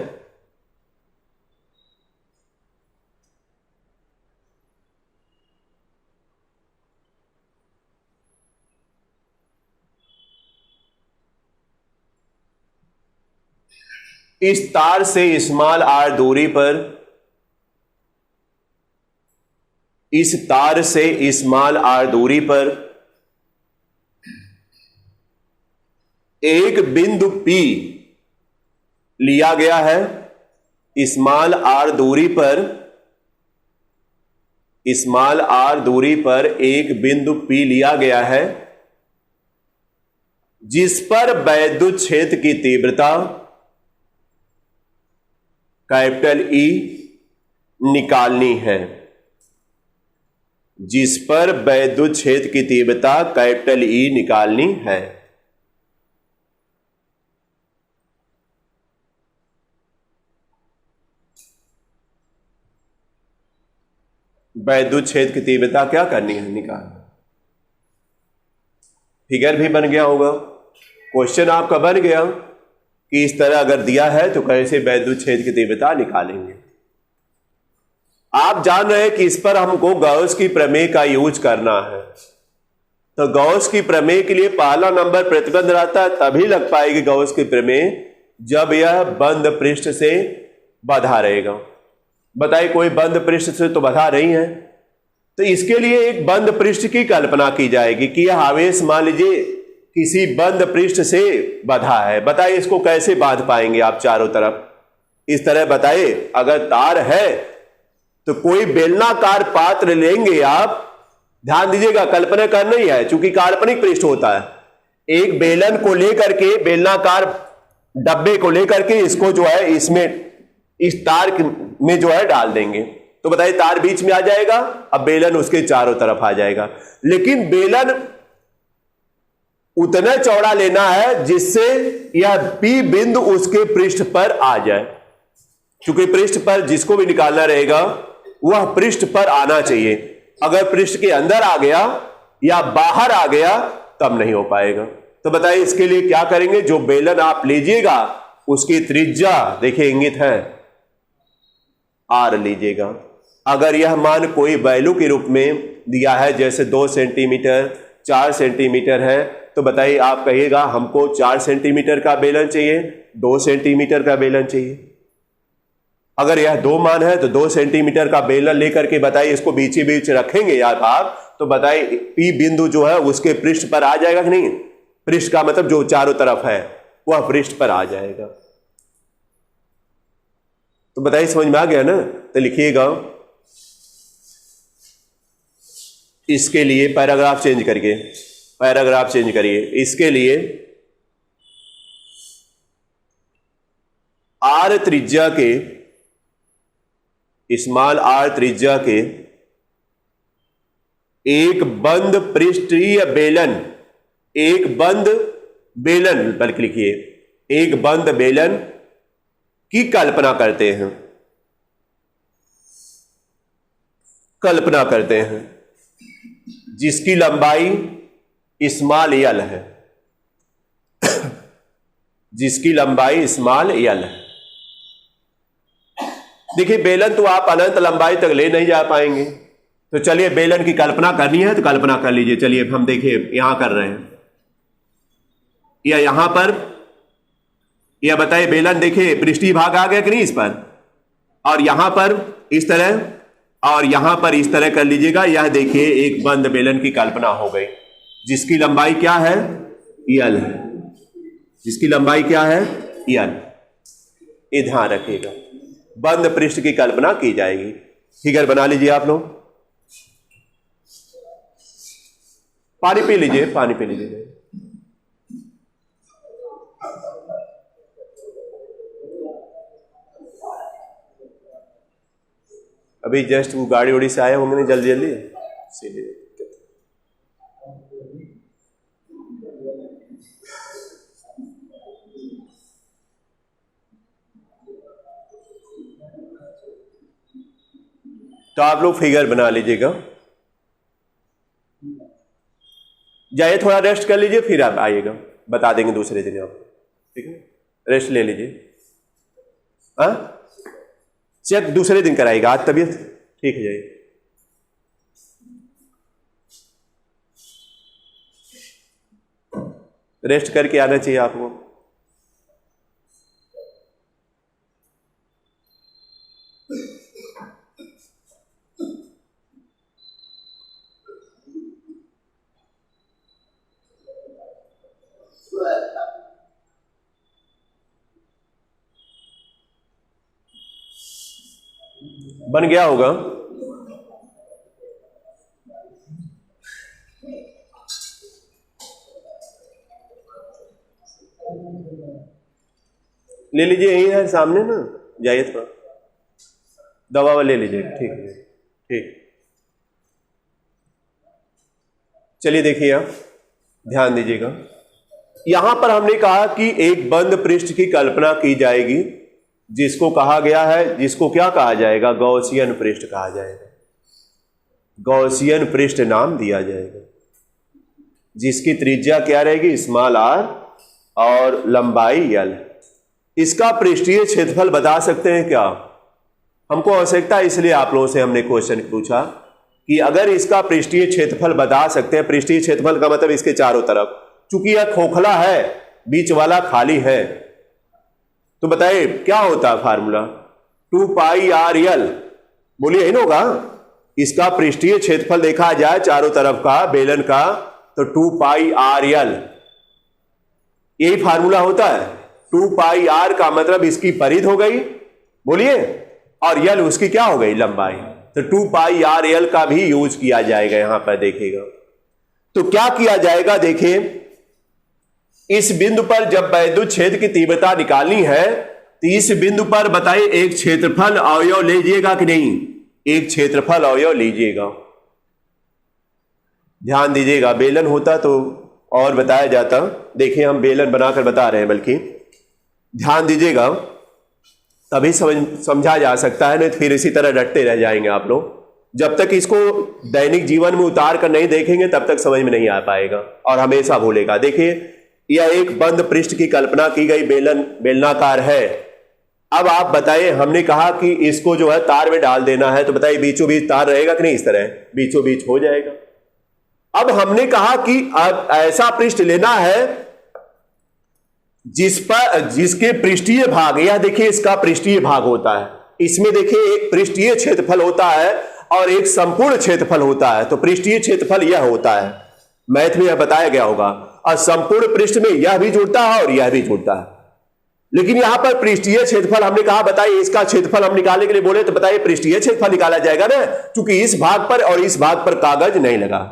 इस तार से स्मॉल r दूरी पर, इस तार से स्मॉल r दूरी पर एक बिंदु P लिया गया है। स्मॉल r दूरी पर एक बिंदु P लिया गया है जिस पर वैद्युत छेद की तीव्रता कैपिटल E निकालनी है। जिस पर वैद्युत क्षेत्र की तीव्रता कैपिटल ई निकालनी है। वैद्युत क्षेत्र की तीव्रता क्या करनी है, निकालना। फिगर भी बन गया होगा, क्वेश्चन आपका बन गया कि इस तरह अगर दिया है तो कैसे वैद्युत क्षेत्र की तीव्रता निकालेंगे। आप जान रहे हैं कि इस पर हमको गॉस की प्रमेय का यूज करना है। तो गॉस की प्रमेय के लिए पहला नंबर प्रतिबंध रहता है, तभी लग पाएगी गॉस की प्रमेय जब यह बंद पृष्ठ से बंधा रहेगा। बताइए, कोई बंद पृष्ठ से तो बंधा नहीं है, तो इसके लिए एक बंद पृष्ठ की कल्पना की जाएगी कि यह आवेश मान लीजिए किसी बंद पृष्ठ से बंधा है। बताइए इसको कैसे बांध पाएंगे आप चारों तरफ, इस तरह बताइए। अगर तार है तो कोई बेलनाकार पात्र लेंगे आप, ध्यान दीजिएगा कल्पना करना ही है चूंकि काल्पनिक पृष्ठ होता है। एक बेलन को लेकर के, बेलनाकार डब्बे को लेकर के इसको जो है इसमें इस तार में जो है डाल देंगे, तो बताइए तार बीच में आ जाएगा, अब बेलन उसके चारों तरफ आ जाएगा। लेकिन बेलन उतना चौड़ा लेना है जिससे यह पी बिंदु उसके पृष्ठ पर आ जाए, क्योंकि पृष्ठ पर जिसको भी निकालना रहेगा वह पृष्ठ पर आना चाहिए। अगर पृष्ठ के अंदर आ गया या बाहर आ गया तब नहीं हो पाएगा। तो बताइए इसके लिए क्या करेंगे, जो बेलन आप लीजिएगा उसकी त्रिज्या देखिए इंगित है आर लीजिएगा। अगर यह मान कोई वैल्यू के रूप में दिया है जैसे 2 सेंटीमीटर 4 सेंटीमीटर है, तो बताइए आप कहिएगा हमको 4 सेंटीमीटर का बेलन चाहिए, 2 सेंटीमीटर का बेलन चाहिए। अगर यह 2 मान है तो 2 सेंटीमीटर का बेलन लेकर के बताइए इसको बीच ही बीच रखेंगे यार आप, तो बताइए पी बिंदु जो है उसके पृष्ठ पर आ जाएगा कि नहीं। पृष्ठ का मतलब जो चारों तरफ है वह पृष्ठ पर आ जाएगा। तो बताइए समझ में आ गया ना। तो लिखिएगा इसके लिए पैराग्राफ चेंज करिए। इसके लिए आर त्रिज्या के, स्मॉल आर त्रिज्या के एक बंद पृष्ठीय बेलन, एक बंद बेलन बल्कि लिखिए एक बंद बेलन की कल्पना करते हैं जिसकी लंबाई स्मॉल एल है, जिसकी लंबाई स्मॉल एल है। देखिए बेलन तो आप अनंत लंबाई तक ले नहीं जा पाएंगे, तो चलिए बेलन की कल्पना करनी है तो कल्पना कर लीजिए। चलिए हम देखिए यहां कर रहे हैं या यहां पर, या बताइए बेलन देखिए पृष्ठीय भाग आ गया कि नहीं इस पर, और यहां पर इस तरह और यहां पर इस तरह कर लीजिएगा। यह देखिए एक बंद बेलन की कल्पना हो गई जिसकी लंबाई क्या है, एल है, जिसकी लंबाई क्या है, एल। ये ध्यान रखिएगा, बंद पृष्ठ की कल्पना की जाएगी। फिगर बना लीजिए आप लोग। पानी पी लीजिए। अभी जस्ट वो गाड़ी उड़ी से आए होंगे नहीं, जल्दी सीधे। तो आप लोग फिगर बना लीजिएगा। जाइए थोड़ा रेस्ट कर लीजिए, फिर आप आइएगा, बता देंगे दूसरे दिन आपको, ठीक है। रेस्ट ले लीजिए, चेक दूसरे दिन कराइएगा, आज तबीयत ठीक है जाइए। रेस्ट करके आना चाहिए आपको। बन गया होगा। ले लीजिए, यही है सामने ना, जाइए थोड़ा दवा ले लीजिए, ठीक है, ठीक। चलिए देखिए, आप ध्यान दीजिएगा। यहां पर हमने कहा कि एक बंद पृष्ठ की कल्पना की जाएगी, जिसको कहा गया है, जिसको क्या कहा जाएगा, गॉसियन पृष्ठ कहा जाएगा। गॉसियन पृष्ठ नाम दिया जाएगा, जिसकी त्रिज्या क्या रहेगी, स्मॉल आर और लंबाई एल। इसका पृष्ठीय क्षेत्रफल बता सकते हैं क्या? हमको आवश्यकता है, इसलिए आप लोगों से हमने क्वेश्चन पूछा कि अगर इसका पृष्ठीय क्षेत्रफल बता सकते हैं। पृष्ठीय क्षेत्रफल का मतलब इसके चारों तरफ, चूंकि यह खोखला है, बीच वाला खाली है, तो बताइए क्या होता है फार्मूला? 2 पाई आर एल। बोलिए, यही होगा। इसका पृष्ठीय क्षेत्रफल देखा जाए चारों तरफ का बेलन का, तो 2 पाई आर एल, यही फार्मूला होता है। 2 पाई आर का मतलब इसकी परिधि हो गई, बोलिए, और यल उसकी क्या हो गई, लंबाई। तो 2 पाई आर एल का भी यूज किया जाएगा यहां पर, देखिएगा। तो क्या किया जाएगा, देखिए, इस बिंदु पर जब वैद्युत क्षेत्र की तीव्रता निकालनी है, तो इस बिंदु पर बताइए एक क्षेत्रफल अवयव लीजिएगा कि नहीं? एक क्षेत्रफल अवयव लीजिएगा। ध्यान दीजिएगा, बेलन होता तो और बताया जाता। देखिए, हम बेलन बनाकर बता रहे हैं, बल्कि ध्यान दीजिएगा, तभी समझा जा सकता है, नहीं फिर इसी तरह रटते रह जाएंगे आप लोग। जब तक इसको दैनिक जीवन में उतार कर नहीं देखेंगे, तब तक समझ में नहीं आ पाएगा और हमेशा भूलेगा। देखिए, यह एक बंद पृष्ठ की कल्पना की गई, बेलनाकार है। अब आप बताइए, हमने कहा कि इसको जो है तार में डाल देना है, तो बताइए बीचों बीच तार रहेगा कि नहीं? इस तरह बीचों बीच हो जाएगा। अब हमने कहा कि अब ऐसा पृष्ठ लेना है जिसके पृष्ठीय भाग, यह देखिए इसका पृष्ठीय भाग होता है। इसमें देखिए एक पृष्ठीय क्षेत्रफल होता है और एक संपूर्ण क्षेत्रफल होता है। तो पृष्ठीय क्षेत्रफल यह होता है, मैथ में यह बताया गया होगा, और संपूर्ण पृष्ठ में यह भी जुड़ता है और यह भी जुड़ता है। लेकिन यहां पर पृष्ठीय क्षेत्रफल हमने कहा, बताइए इसका क्षेत्रफल हम निकालने के लिए बोले, तो बताइए पृष्ठीय क्षेत्रफल निकाला जाएगा ना, क्योंकि इस भाग पर और इस भाग पर कागज नहीं लगा।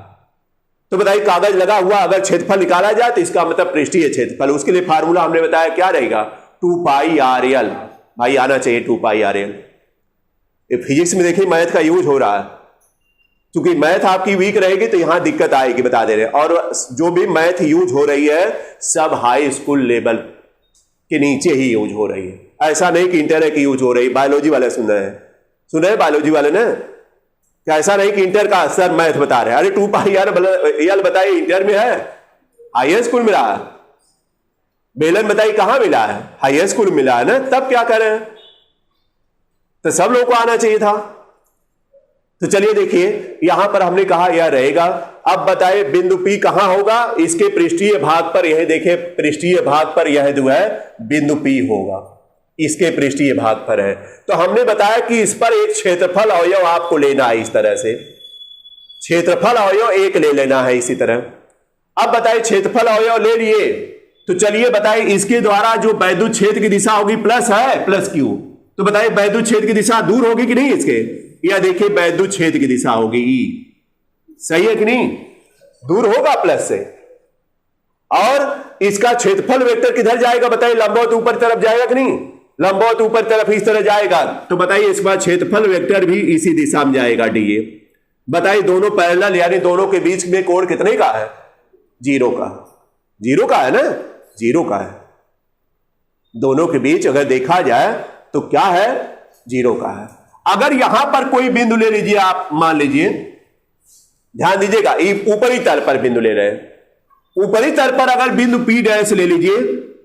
तो बताइए कागज लगा हुआ अगर क्षेत्रफल निकाला जाए, तो इसका मतलब पृष्ठीय क्षेत्रफल। उसके लिए फार्मूला हमने बताया क्या रहेगा, 2 पाई आर एल। भाई आना चाहिए 2 पाई आर एल। फिजिक्स में देखिए मैथ का यूज हो रहा है, क्योंकि मैथ आपकी वीक रहेगी तो यहां दिक्कत आएगी, बता दे रहे हैं। और जो भी मैथ यूज हो रही है, सब हाई स्कूल लेवल के नीचे ही यूज हो रही है। ऐसा नहीं कि इंटर की यूज हो रही। बायोलॉजी वाले सुन रहे हैं बायोलॉजी वाले ने, क्या ऐसा नहीं कि इंटर का सर मैथ बता रहे हैं? अरे 2 पाई एल बताइए इंटर में है, हाई स्कूल मिला है। बेलन बताइए कहां मिला है, हाई स्कूल मिला है ना, तब क्या करें? तो सब लोगों को आना चाहिए था। तो चलिए देखिए, यहां पर हमने कहा यह रहेगा। अब बताइए बिंदु P कहां होगा? इसके पृष्ठीय भाग पर, यह देखिए पृष्ठीय भाग पर यह जो है बिंदु P होगा, इसके पृष्ठीय भाग पर है। तो हमने बताया कि इस पर एक क्षेत्रफल अवयव आपको लेना है। इस तरह से क्षेत्रफल अवयव एक ले लेना है इसी तरह। अब बताइए क्षेत्रफल अवयव ले लिए, तो चलिए बताइए इसके द्वारा जो वैद्युत क्षेत्र की दिशा होगी प्लस है, प्लस क्यू। तो बताइए वैद्युत क्षेत्र की दिशा दूर होगी कि नहीं इसके? या देखिए वैद्युत क्षेत्र की दिशा होगी ई, सही है कि नहीं? दूर होगा प्लस से। और इसका क्षेत्रफल वेक्टर किधर जाएगा? बताइए लंबवत ऊपर तरफ जाएगा कि नहीं? लंबवत ऊपर तरफ इस तरह जाएगा। तो बताइए इस बार क्षेत्रफल वेक्टर भी इसी दिशा में जाएगा, डी। बताइए दोनों पैरेलल, यानी दोनों के बीच में कोण कितने का है? 0 का। 0 का है ना, 0 का है। दोनों के बीच अगर देखा जाए तो क्या है? 0 का है। अगर यहां पर कोई बिंदु ले लीजिए, आप मान लीजिए, ध्यान दीजिएगा, ऊपरी तल पर बिंदु ले रहे हैं। ऊपरी तल पर अगर बिंदु P डैश ले लीजिए,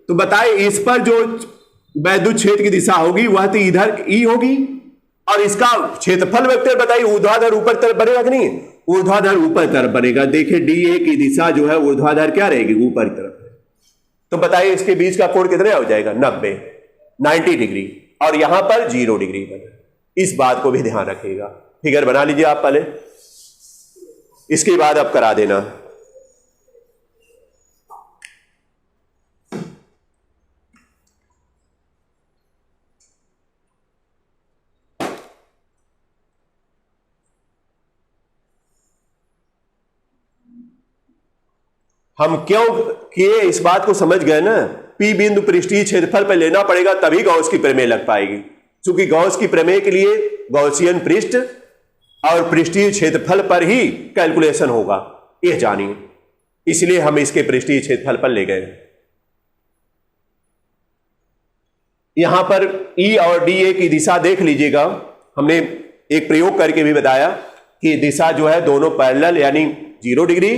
तो बताइए इस पर जो वैद्युत क्षेत्र की दिशा होगी वह तो इधर ई होगी, और इसका क्षेत्रफल वेक्टर बताइए ऊर्ध्वाधर ऊपर तरफ बनेगा कि नहीं? ऊर्ध्वाधर ऊपर तरफ बनेगा। देखिए DA की दिशा जो है ऊर्ध्वाधर क्या रहेगी? ऊपर तरफ। तो बताइए इसके बीच का कोण कितने हो जाएगा? 90 डिग्री, और यहां पर 0 डिग्री बने। इस बात को भी ध्यान रखिएगा। फिगर बना लीजिए आप पहले, इसके बाद अब करा देना। हम क्यों किए इस बात को समझ गए ना? P बिंदु पृष्ठीय क्षेत्रफल पर लेना पड़ेगा, तभी गॉस की प्रमेय लग पाएगी। क्योंकि गॉस की प्रमेय के लिए गॉसियन पृष्ठ और पृष्ठीय क्षेत्रफल पर ही कैलकुलेशन होगा। यह जानिए, इसलिए हम इसके पृष्ठीय क्षेत्रफल पर ले गए। यहां पर ई और डी ए की दिशा देख लीजिएगा, हमने एक प्रयोग करके भी बताया कि दिशा जो है दोनों पैरेलल यानी 0 डिग्री,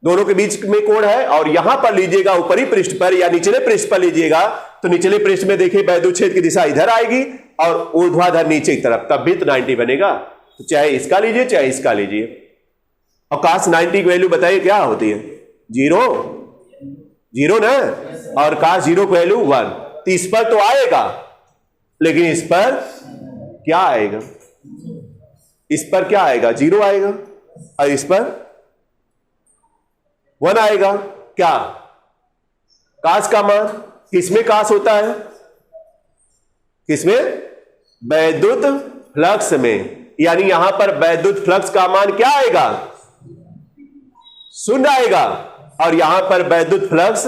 दोनों के बीच में कोण है। और यहां पर लीजिएगा ऊपरी पृष्ठ पर या निचले पृष्ठ पर लीजिएगा तो निचले पृष्ठ में देखिए वैद्युत क्षेत्र की दिशा इधर आएगी और ऊर्ध्वाधर नीचे की तरफ, तब भी तो 90 बनेगा। तो चाहे इसका लीजिए चाहे इसका लीजिए। और cos 90 की वैल्यू बताइए क्या होती है? 0 ना, और cos 0 की वैल्यू 1। तो इस पर तो आएगा, लेकिन इस पर क्या आएगा? इस पर क्या आएगा? 0 आएगा, और इस पर 1 आएगा। क्या cos का मान किसमें cos होता है? किसमें? वैद्युत फ्लक्स में। यानी यहां पर वैद्युत फ्लक्स का मान क्या आएगा? 0 आएगा। और यहां पर वैद्युत फ्लक्स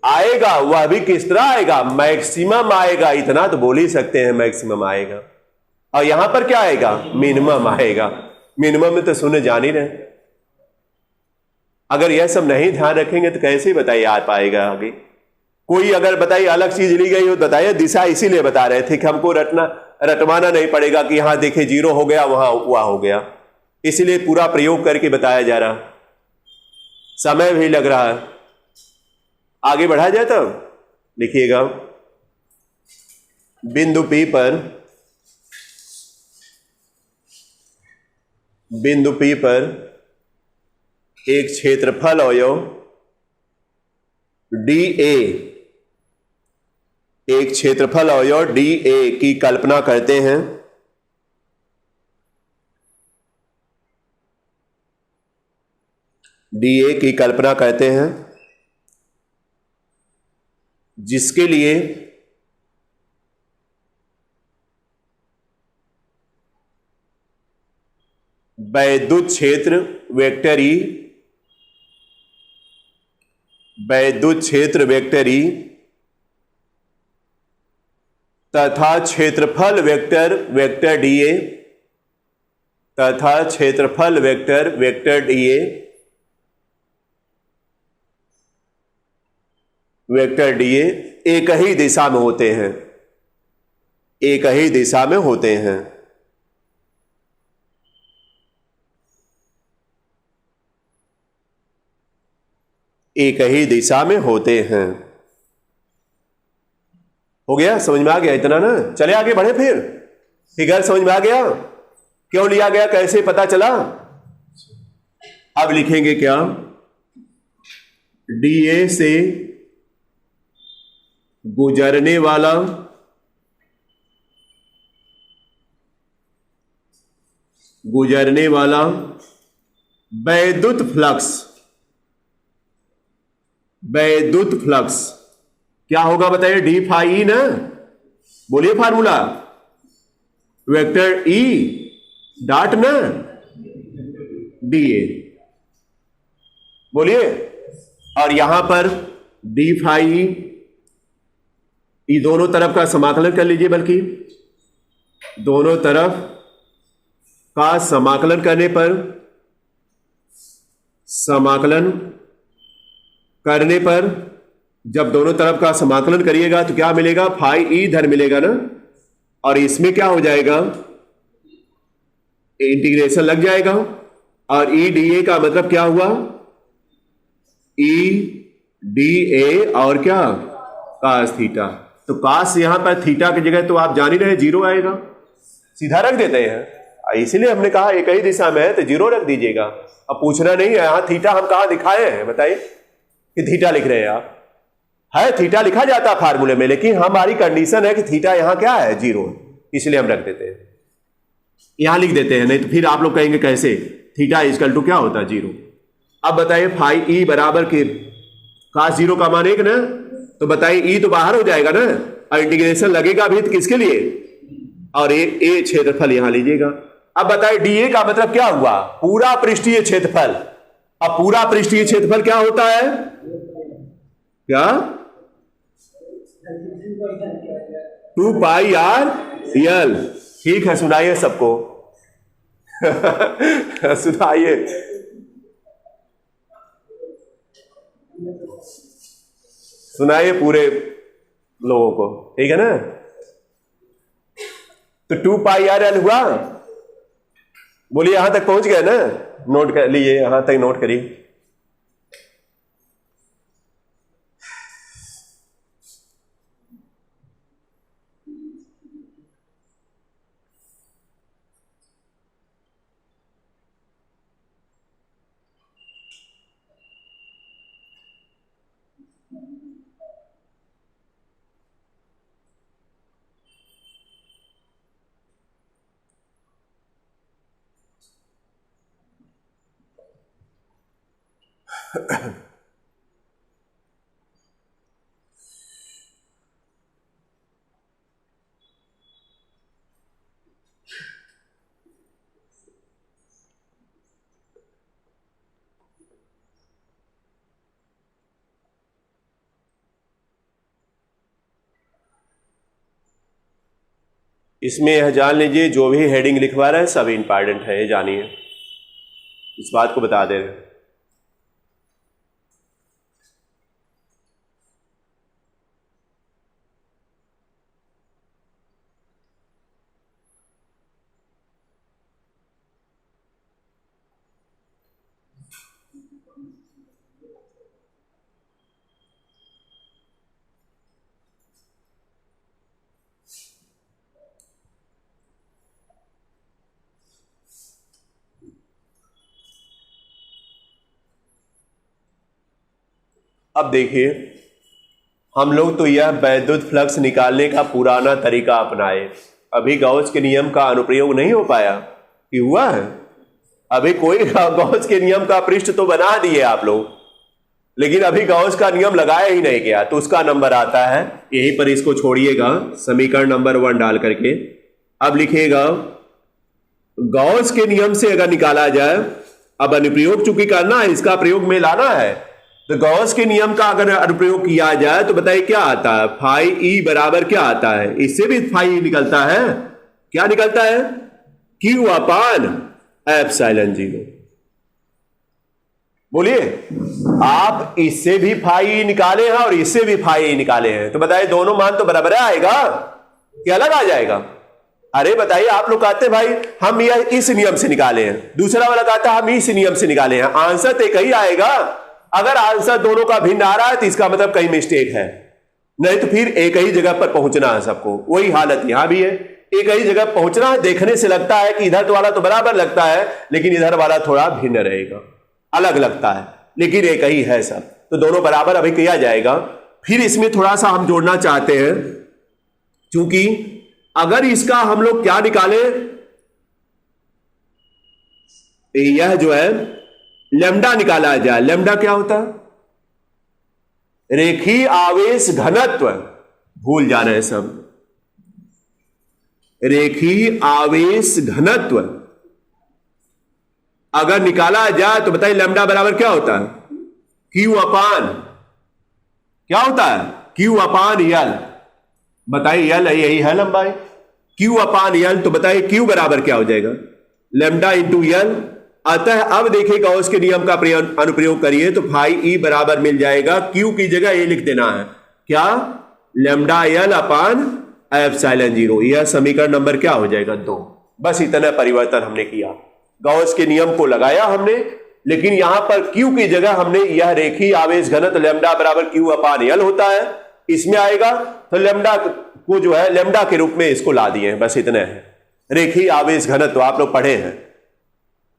आएगा, वह भी किस तरह आएगा? मैक्सिमम आएगा। इतना तो बोल ही सकते हैं मैक्सिमम आएगा। और यहां पर क्या आएगा? मिनिमम आएगा। मिनिमम में तो 0 जान ही रहे। अगर यह सब नहीं ध्यान रखेंगे तो कैसे बताइए आ पाएगा आगे? कोई अगर बताइए अलग चीज ली गई हो बताइए, दिशा इसीलिए बता रहे थे कि हमको रटवाना नहीं पड़ेगा कि यहां देखिए 0 हो गया वहां वह हो गया, इसीलिए पूरा प्रयोग करके बताया जा रहा। समय भी लग रहा है। आगे बढ़ा जाए तो लिखिएगा, बिंदु P पर एक क्षेत्रफल अवयव DA, एक क्षेत्रफल अवयव DA की कल्पना करते हैं। DA की कल्पना करते हैं जिसके लिए वैद्युत क्षेत्र वेक्टर E, वैद्युत क्षेत्र वेक्टर E तथा क्षेत्रफल वेक्टर DA तथा क्षेत्रफल वेक्टर DA वेक्टर DA एक ही दिशा में होते हैं, एक ही दिशा में होते हैं। एक ही दिशा में होते हैं। हो गया? समझ में आ गया इतना ना? चले आगे बढ़े फिर। फिगर समझ में आ गया? क्यों लिया गया, कैसे पता चला? अब लिखेंगे क्या? DA से गुजरने वाला वैद्युत फ्लक्स क्या होगा बताइए? डी फाई ई ना, बोलिए फार्मूला। वेक्टर E डॉट ना DA, बोलिए। और यहां पर डी फाई ई दोनों तरफ का समाकलन कर लीजिए, बल्कि दोनों तरफ का समाकलन करने पर जब दोनों तरफ का समाकलन करिएगा तो क्या मिलेगा? फाई ई इधर मिलेगा ना, और इसमें क्या हो जाएगा? इंटीग्रेशन लग जाएगा। और ई डी ए का मतलब क्या हुआ? ई डी ए और क्या? Cos theta. तो कास यहां पर थीटा की जगह तो आप जान ही रहे 0 आएगा, सीधा रख देते हैं। इसीलिए हमने कहा एक ही दिशा में है तो 0 रख दीजिएगा। अब पूछना नहीं है यहां थीटा हम कहां दिखाए हैं, बताइए कि थीटा लिख रहे हैं आप। है थीटा लिखा जाता फार्मूले में, लेकिन हमारी कंडीशन है कि थीटा यहां क्या है? 0, इसलिए हम रख देते हैं, यहां लिख देते हैं। नहीं तो फिर आप लोग कहेंगे कैसे? थीटा इक्वल टू क्या होता है? 0। अब बताइए फाई ई बराबर के कास 0 का मान 1 ना, तो बताइए ई तो बाहर हो जाएगा ना, और इंटीग्रेशन लगेगा भी तो किसके लिए? और ए क्षेत्रफल यहां लीजिएगा। अब बताइए डीए का मतलब क्या हुआ? पूरा पृष्ठीय क्षेत्रफल। अब पूरा पृष्ठीय क्षेत्रफल क्या होता है? क्या? 2 पाई आर एल। ठीक है, सुनाइए सबको। सुनाइए। सुनाइए पूरे लोगों को, ठीक है ना। तो 2πr l हुआ, बोलिए यहां तक पहुंच गए ना, नोट कर लीजिए, यहां तक नोट करिए। इसमें यह जान लीजिए जो भी हेडिंग लिखवा रहा है सब इंपॉर्टेंट है, ये जानिए, इस बात को बता दे रहे हैं। अब देखिए, हम लोग तो यह वैद्युत फ्लक्स निकालने का पुराना तरीका अपनाए, अभी गॉस के नियम का अनुप्रयोग नहीं हो पाया कि हुआ है। अभी कोई गॉस के नियम का पृष्ठ तो बना दिए आप लोग, लेकिन अभी गॉस का नियम लगाया ही नहीं गया, तो उसका नंबर आता है यहीं पर। इसको छोड़िएगा, समीकरण नंबर 1 डाल करके अब लिखिएगा गॉस के नियम से अगर निकाला जाए, अब अनुप्रयोग चूंकि करना है, इसका प्रयोग में लाना है, तो गॉस के नियम का अगर अनुप्रयोग किया जाए तो बताइए क्या आता है। फाई ई बराबर क्या आता है, इससे भी फाई निकलता है, क्या निकलता है, क्यू अपान एप्सिलॉन जीरो। बोलिए, आप इससे भी फाई निकाले हैं और इससे भी फाई निकाले हैं, तो बताइए दोनों मान तो बराबर आएगा कि अलग आ जाएगा। अरे बताइए, आप लोग कहते हैं भाई हम यह इस नियम से निकाले हैं, दूसरा वाला कहता है हम इस नियम से निकाले हैं, आंसर तो एक ही आएगा। अगर आंसर दोनों का भिन्न आ रहा है तो इसका मतलब कहीं मिस्टेक है, नहीं तो फिर एक ही जगह पर पहुंचना है सबको। वही हालत यहां भी है, एक ही जगह पहुंचना है। देखने से लगता है कि इधर वाला तो बराबर लगता है, लेकिन इधर वाला थोड़ा भिन्न रहेगा, अलग लगता है, लेकिन एक ही है सब, तो दोनों बराबर अभी किया जाएगा। फिर इसमें थोड़ा सा हम जोड़ना चाहते हैं, क्योंकि अगर इसका हम लोग क्या निकाले, यह जो है लैम्डा निकाला जाए। लैम्डा क्या होता है, रेखीय आवेश घनत्व, भूल जा रहे हैं सब, रेखीय आवेश घनत्व अगर निकाला जाए तो बताइए लैम्डा बराबर क्या होता है, क्यू अपान, क्या होता है, क्यू अपान यल। बताइए यल यही है लंबाई, क्यू अपान यल, तो बताइए क्यू बराबर क्या हो जाएगा, लैम्डा इंटू यल। अतः अब देखिए गॉस के नियम का अनुप्रयोग करिए तो फाई ई बराबर मिल जाएगा, क्यू की जगह ये लिख देना है, क्या, लैम्डा यल अपान एप्सिलॉन जीरो। यह समीकरण नंबर क्या हो जाएगा, 2। बस इतना परिवर्तन हमने किया, गॉस के नियम को लगाया हमने, लेकिन यहां पर क्यू की जगह हमने यह रेखीय आवेश घनत्व लैम्डा बराबर क्यू अपान यल होता है, इसमें आएगा, तो लैम्डा को जो है लैम्डा के रूप में इसको ला दिए हैं, बस इतना है। रेखीय आवेश घनत्व आप लोग पढ़े हैं,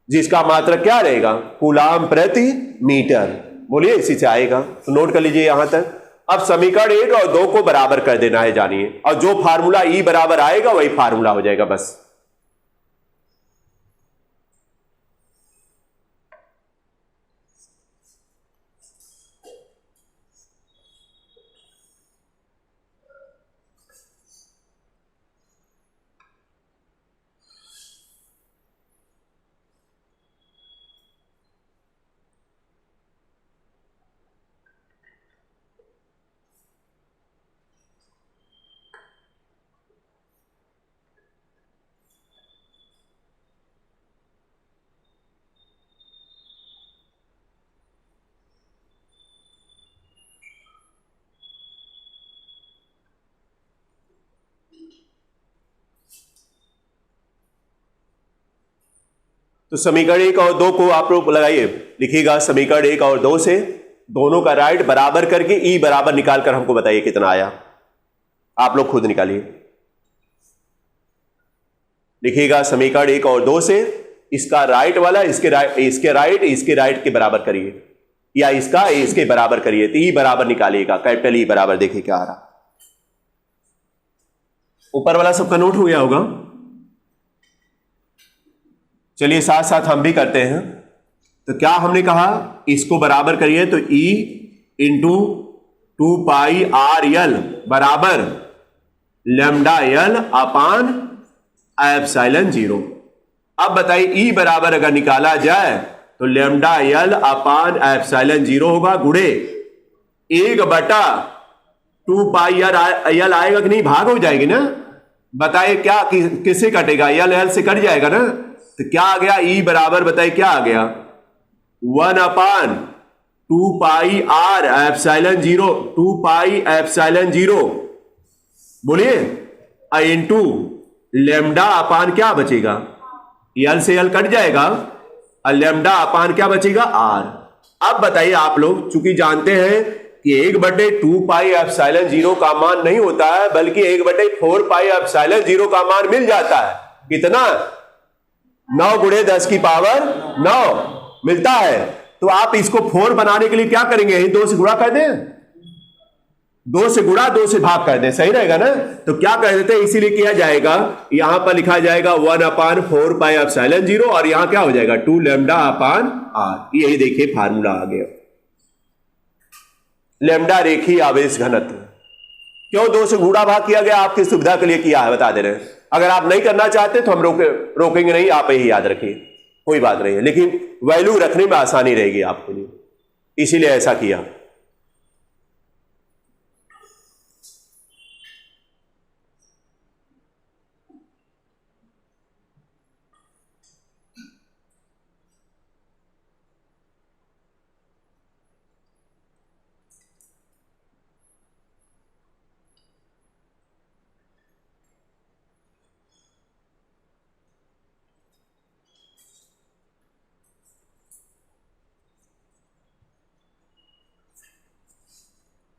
जिसका मात्रक क्या रहेगा, कूलाम प्रति मीटर। बोलिए इसी से आएगा, तो नोट कर लीजिए यहां तक। अब समीकरण 1 और 2 को बराबर कर देना है, जानिए, और जो फार्मूला ई बराबर आएगा वही फार्मूला हो जाएगा बस। तो समीकरण 1 और 2 को आप लोग लगाइए, लिखिएगा समीकरण 1 और 2 से दोनों का राइट बराबर करके ई बराबर निकालकर हमको बताइए कितना आया। आप लोग खुद निकालिए, लिखिएगा समीकरण 1 और 2 से इसका राइट वाला इसके राइट के बराबर करिए, या इसका इसके बराबर करिए, तो ई बराबर निकालिएगा, कैपिटल ई बराबर देखिए क्या आ रहा। ऊपर वाला सबका नोट हो गया होगा। चलिए साथ साथ हम भी करते हैं। तो क्या हमने कहा, इसको बराबर करिए, तो ई इंटू 2 पाई आर यल बराबर लैम्डा यल अपान एप्सिलॉन 0। अब बताइए ई बराबर अगर निकाला जाए तो लैम्डा यल अपान एप्सिलॉन 0 होगा, गुणे 1/2 पाई यल आएगा कि नहीं, भाग हो जाएगी ना। बताइए क्या किससे कटेगा, यल यल से कट जाएगा ना। तो क्या आ गया, ई बराबर बताइए क्या आ गया, 1/2 पाई आर एप्सिलॉन 0, 2 पाई एप्सिलॉन 0 बोलिए इंटू लैम्डा अपान क्या बचेगा, यल से यल कट जाएगा और लैम्डा अपान क्या बचेगा, आर। अब बताइए आप लोग, चूंकि जानते हैं कि 1/2 पाई एप्सिलॉन 0 का मान नहीं होता है, बल्कि 1/4 पाई एप्सिलॉन 0 का मान मिल जाता है। कितना, 9 गुणे 10 की पावर 9 मिलता है। तो आप इसको 4 बनाने के लिए क्या करेंगे, 2 से गुणा कर दें, 2 से गुणा 2 से भाग कर दें, सही रहेगा ना। तो क्या कर देते हैं, इसीलिए किया जाएगा, यहां पर लिखा जाएगा 1/4 पाई एप्सिलॉन 0 और यहां क्या हो जाएगा 2 लैम्डा अपान आर। यही देखिए फार्मूला आ गया। लैम्डा रेखीय आवेश घनत्व। क्यों 2 से गुणा भाग किया गया, आपकी सुविधा के लिए किया है, बता दे रहे हैं। अगर आप नहीं करना चाहते तो हम रोकेंगे नहीं, आप यही याद रखिए, कोई बात नहीं है, लेकिन वैल्यू रखने में आसानी रहेगी आपके लिए, इसीलिए ऐसा किया।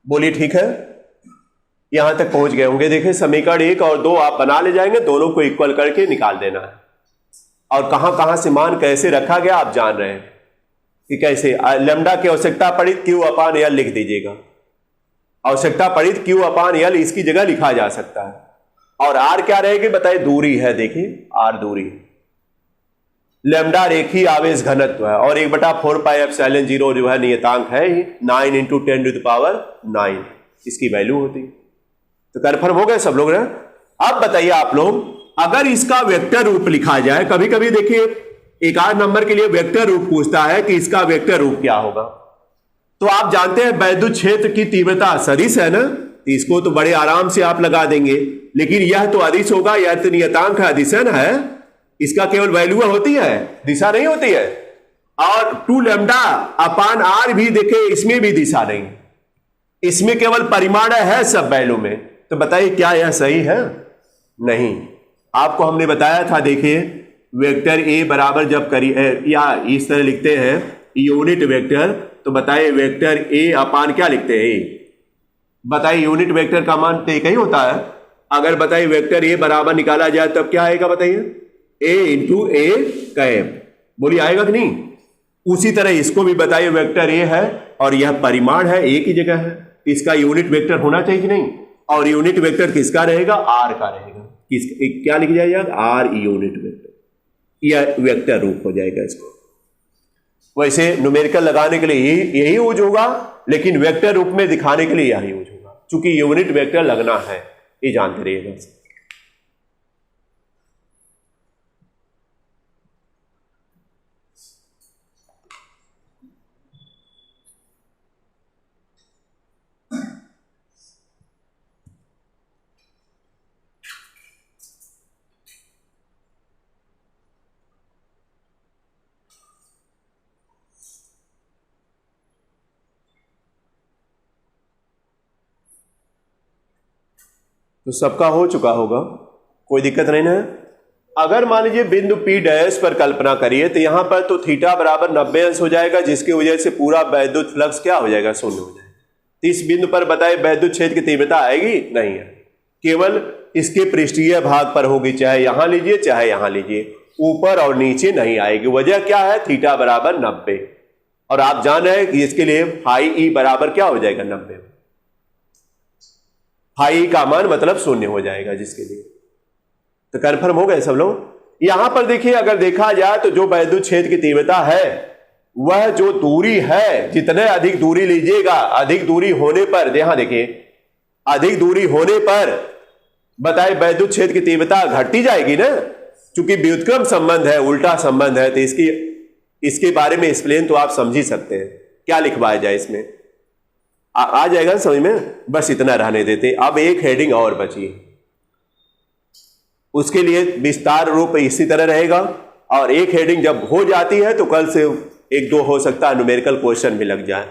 बोलिए ठीक है, यहां तक पहुंच गए होंगे। देखिए समीकरण 1 और 2 आप बना ले जाएंगे, दोनों को इक्वल करके निकाल देना है। और कहां कहां से मान कैसे रखा गया आप जान रहे हैं कि कैसे। लैम्डा की आवश्यकता पड़ी क्यू अपान यल लिख दीजिएगा, आवश्यकता पड़ी क्यू अपान यल इसकी जगह लिखा जा सकता है। और आर क्या रहेगी बताइए, दूरी है, देखिए आर दूरी। लैम्डा रेखीय आवेश घनत्व है और 1/4 पाई एप्सिलॉन 0 जो है नियतांक है ही, 9 × 10⁹ इसकी वैल्यू होती। तो कन्फर्म हो गए सब लोग ना। अब बताइए आप लोग, अगर इसका वेक्टर रूप लिखा जाए, कभी कभी देखिए एक आध नंबर के लिए वेक्टर रूप पूछता है कि इसका वेक्टर रूप क्या होगा। तो आप जानते हैं वैद्युत क्षेत्र की तीव्रता सदिश है ना, तो इसको तो बड़े आराम से आप लगा देंगे, लेकिन यह तो अदिश होगा, यह तो नियतांक है, अदिशन है, इसका केवल वैल्यू होती है, दिशा नहीं होती है। और 2 लैम्डा अपान आर भी देखे, इसमें भी दिशा नहीं, इसमें केवल परिमाण है सब वैल्यू में। तो बताइए क्या यह सही है, नहीं। आपको हमने बताया था, देखिए वेक्टर ए बराबर जब करिए या इस तरह लिखते हैं यूनिट वेक्टर, तो बताइए वेक्टर ए अपान क्या लिखते हैं, बताइए यूनिट वेक्टर का मान तो एक ही होता है। अगर बताइए वेक्टर ए बराबर निकाला जाए तब क्या आएगा बताइए, ए इंटू ए कैप, बोलिए आएगा कि नहीं। उसी तरह इसको भी बताइए वेक्टर ए है और यह परिमाण है, ए की जगह है, इसका यूनिट वेक्टर होना चाहिए कि नहीं। और यूनिट वेक्टर किसका रहेगा, आर का रहेगा। क्या लिख जाएगा, आर यूनिट वेक्टर, यह वेक्टर रूप हो जाएगा इसको। वैसे न्यूमेरिकल लगाने के लिए यही यूज होगा, लेकिन वेक्टर रूप में दिखाने के लिए यही यूज होगा, क्योंकि यूनिट वेक्टर लगना है, ये जानते रहिएगा। तो सबका हो चुका होगा, कोई दिक्कत नहीं ना है। अगर मान लीजिए बिंदु P डैश पर कल्पना करिए तो यहां पर तो थीटा बराबर 90 अंश हो जाएगा, जिसकी वजह से पूरा वैद्युत फ्लक्स क्या हो जाएगा, शून्य हो जाएगा। तो इस बिंदु पर बताए वैद्युत क्षेत्र की तीव्रता आएगी नहीं है, केवल इसके पृष्ठीय भाग पर होगी, चाहे यहां लीजिए चाहे यहां लीजिए, ऊपर और नीचे नहीं आएगी। वजह क्या है, थीटा बराबर 90, और आप जान रहे हैं कि इसके लिए फाई ई बराबर क्या हो जाएगा, 90। फाई का मान मतलब शून्य हो जाएगा, जिसके लिए तो कंफर्म हो गए सब लोग। यहां पर देखिए, अगर देखा जाए तो जो वैद्युत क्षेत्र की तीव्रता है वह जो दूरी है, जितने अधिक दूरी लीजिएगा, अधिक दूरी होने पर, यहां देखिए अधिक दूरी होने पर बताए वैद्युत क्षेत्र की तीव्रता घटती जाएगी ना, क्योंकि व्युत्क्रम संबंध है, उल्टा संबंध है। तो इसके बारे में एक्सप्लेन तो आप समझ ही सकते हैं, क्या लिखवाया जाए इसमें आ जाएगा समझ में, बस इतना रहने देते। अब एक हेडिंग और बची, उसके लिए विस्तार रूप इसी तरह रहेगा, और एक हेडिंग जब हो जाती है तो कल से एक दो हो सकता है न्यूमेरिकल क्वेश्चन भी लग जाए।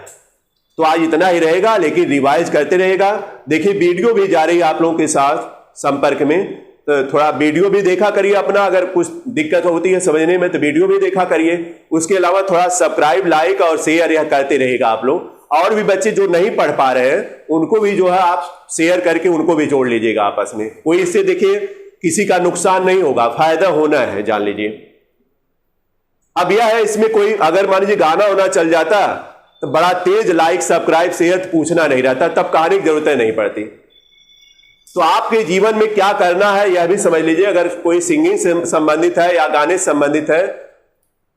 तो आज इतना ही रहेगा, लेकिन रिवाइज करते रहेगा। देखिए वीडियो भी जा रही है आप लोगों के साथ संपर्क में, तो थोड़ा वीडियो भी देखा करिए अपना, अगर कुछ दिक्कत होती है समझने में तो वीडियो भी देखा करिए। उसके अलावा थोड़ा सब्सक्राइब, लाइक और शेयर यह करते रहेगा आप लोग। और भी बच्चे जो नहीं पढ़ पा रहे हैं उनको भी जो है आप शेयर करके उनको भी जोड़ लीजिएगा आपस में। कोई इससे देखिए किसी का नुकसान नहीं होगा, फायदा होना है, जान लीजिए। अब यह है, इसमें कोई अगर मान लीजिए गाना होना चल जाता तो बड़ा तेज लाइक सब्सक्राइब शेयर पूछना नहीं रहता, तब कहानी की जरूरत नहीं पड़ती। तो आपके जीवन में क्या करना है यह भी समझ लीजिए। अगर कोई सिंगिंग से संबंधित है या गाने से संबंधित है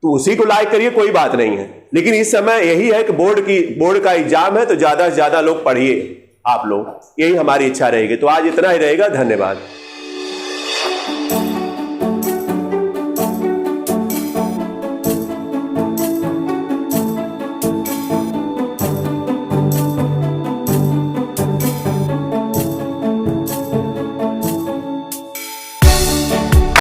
तो उसी को लाइक करिए, कोई बात नहीं है। लेकिन इस समय यही है कि बोर्ड का एग्जाम है, तो ज्यादा से ज्यादा लोग पढ़िए आप लोग, यही हमारी इच्छा रहेगी। तो आज इतना ही रहेगा, धन्यवाद।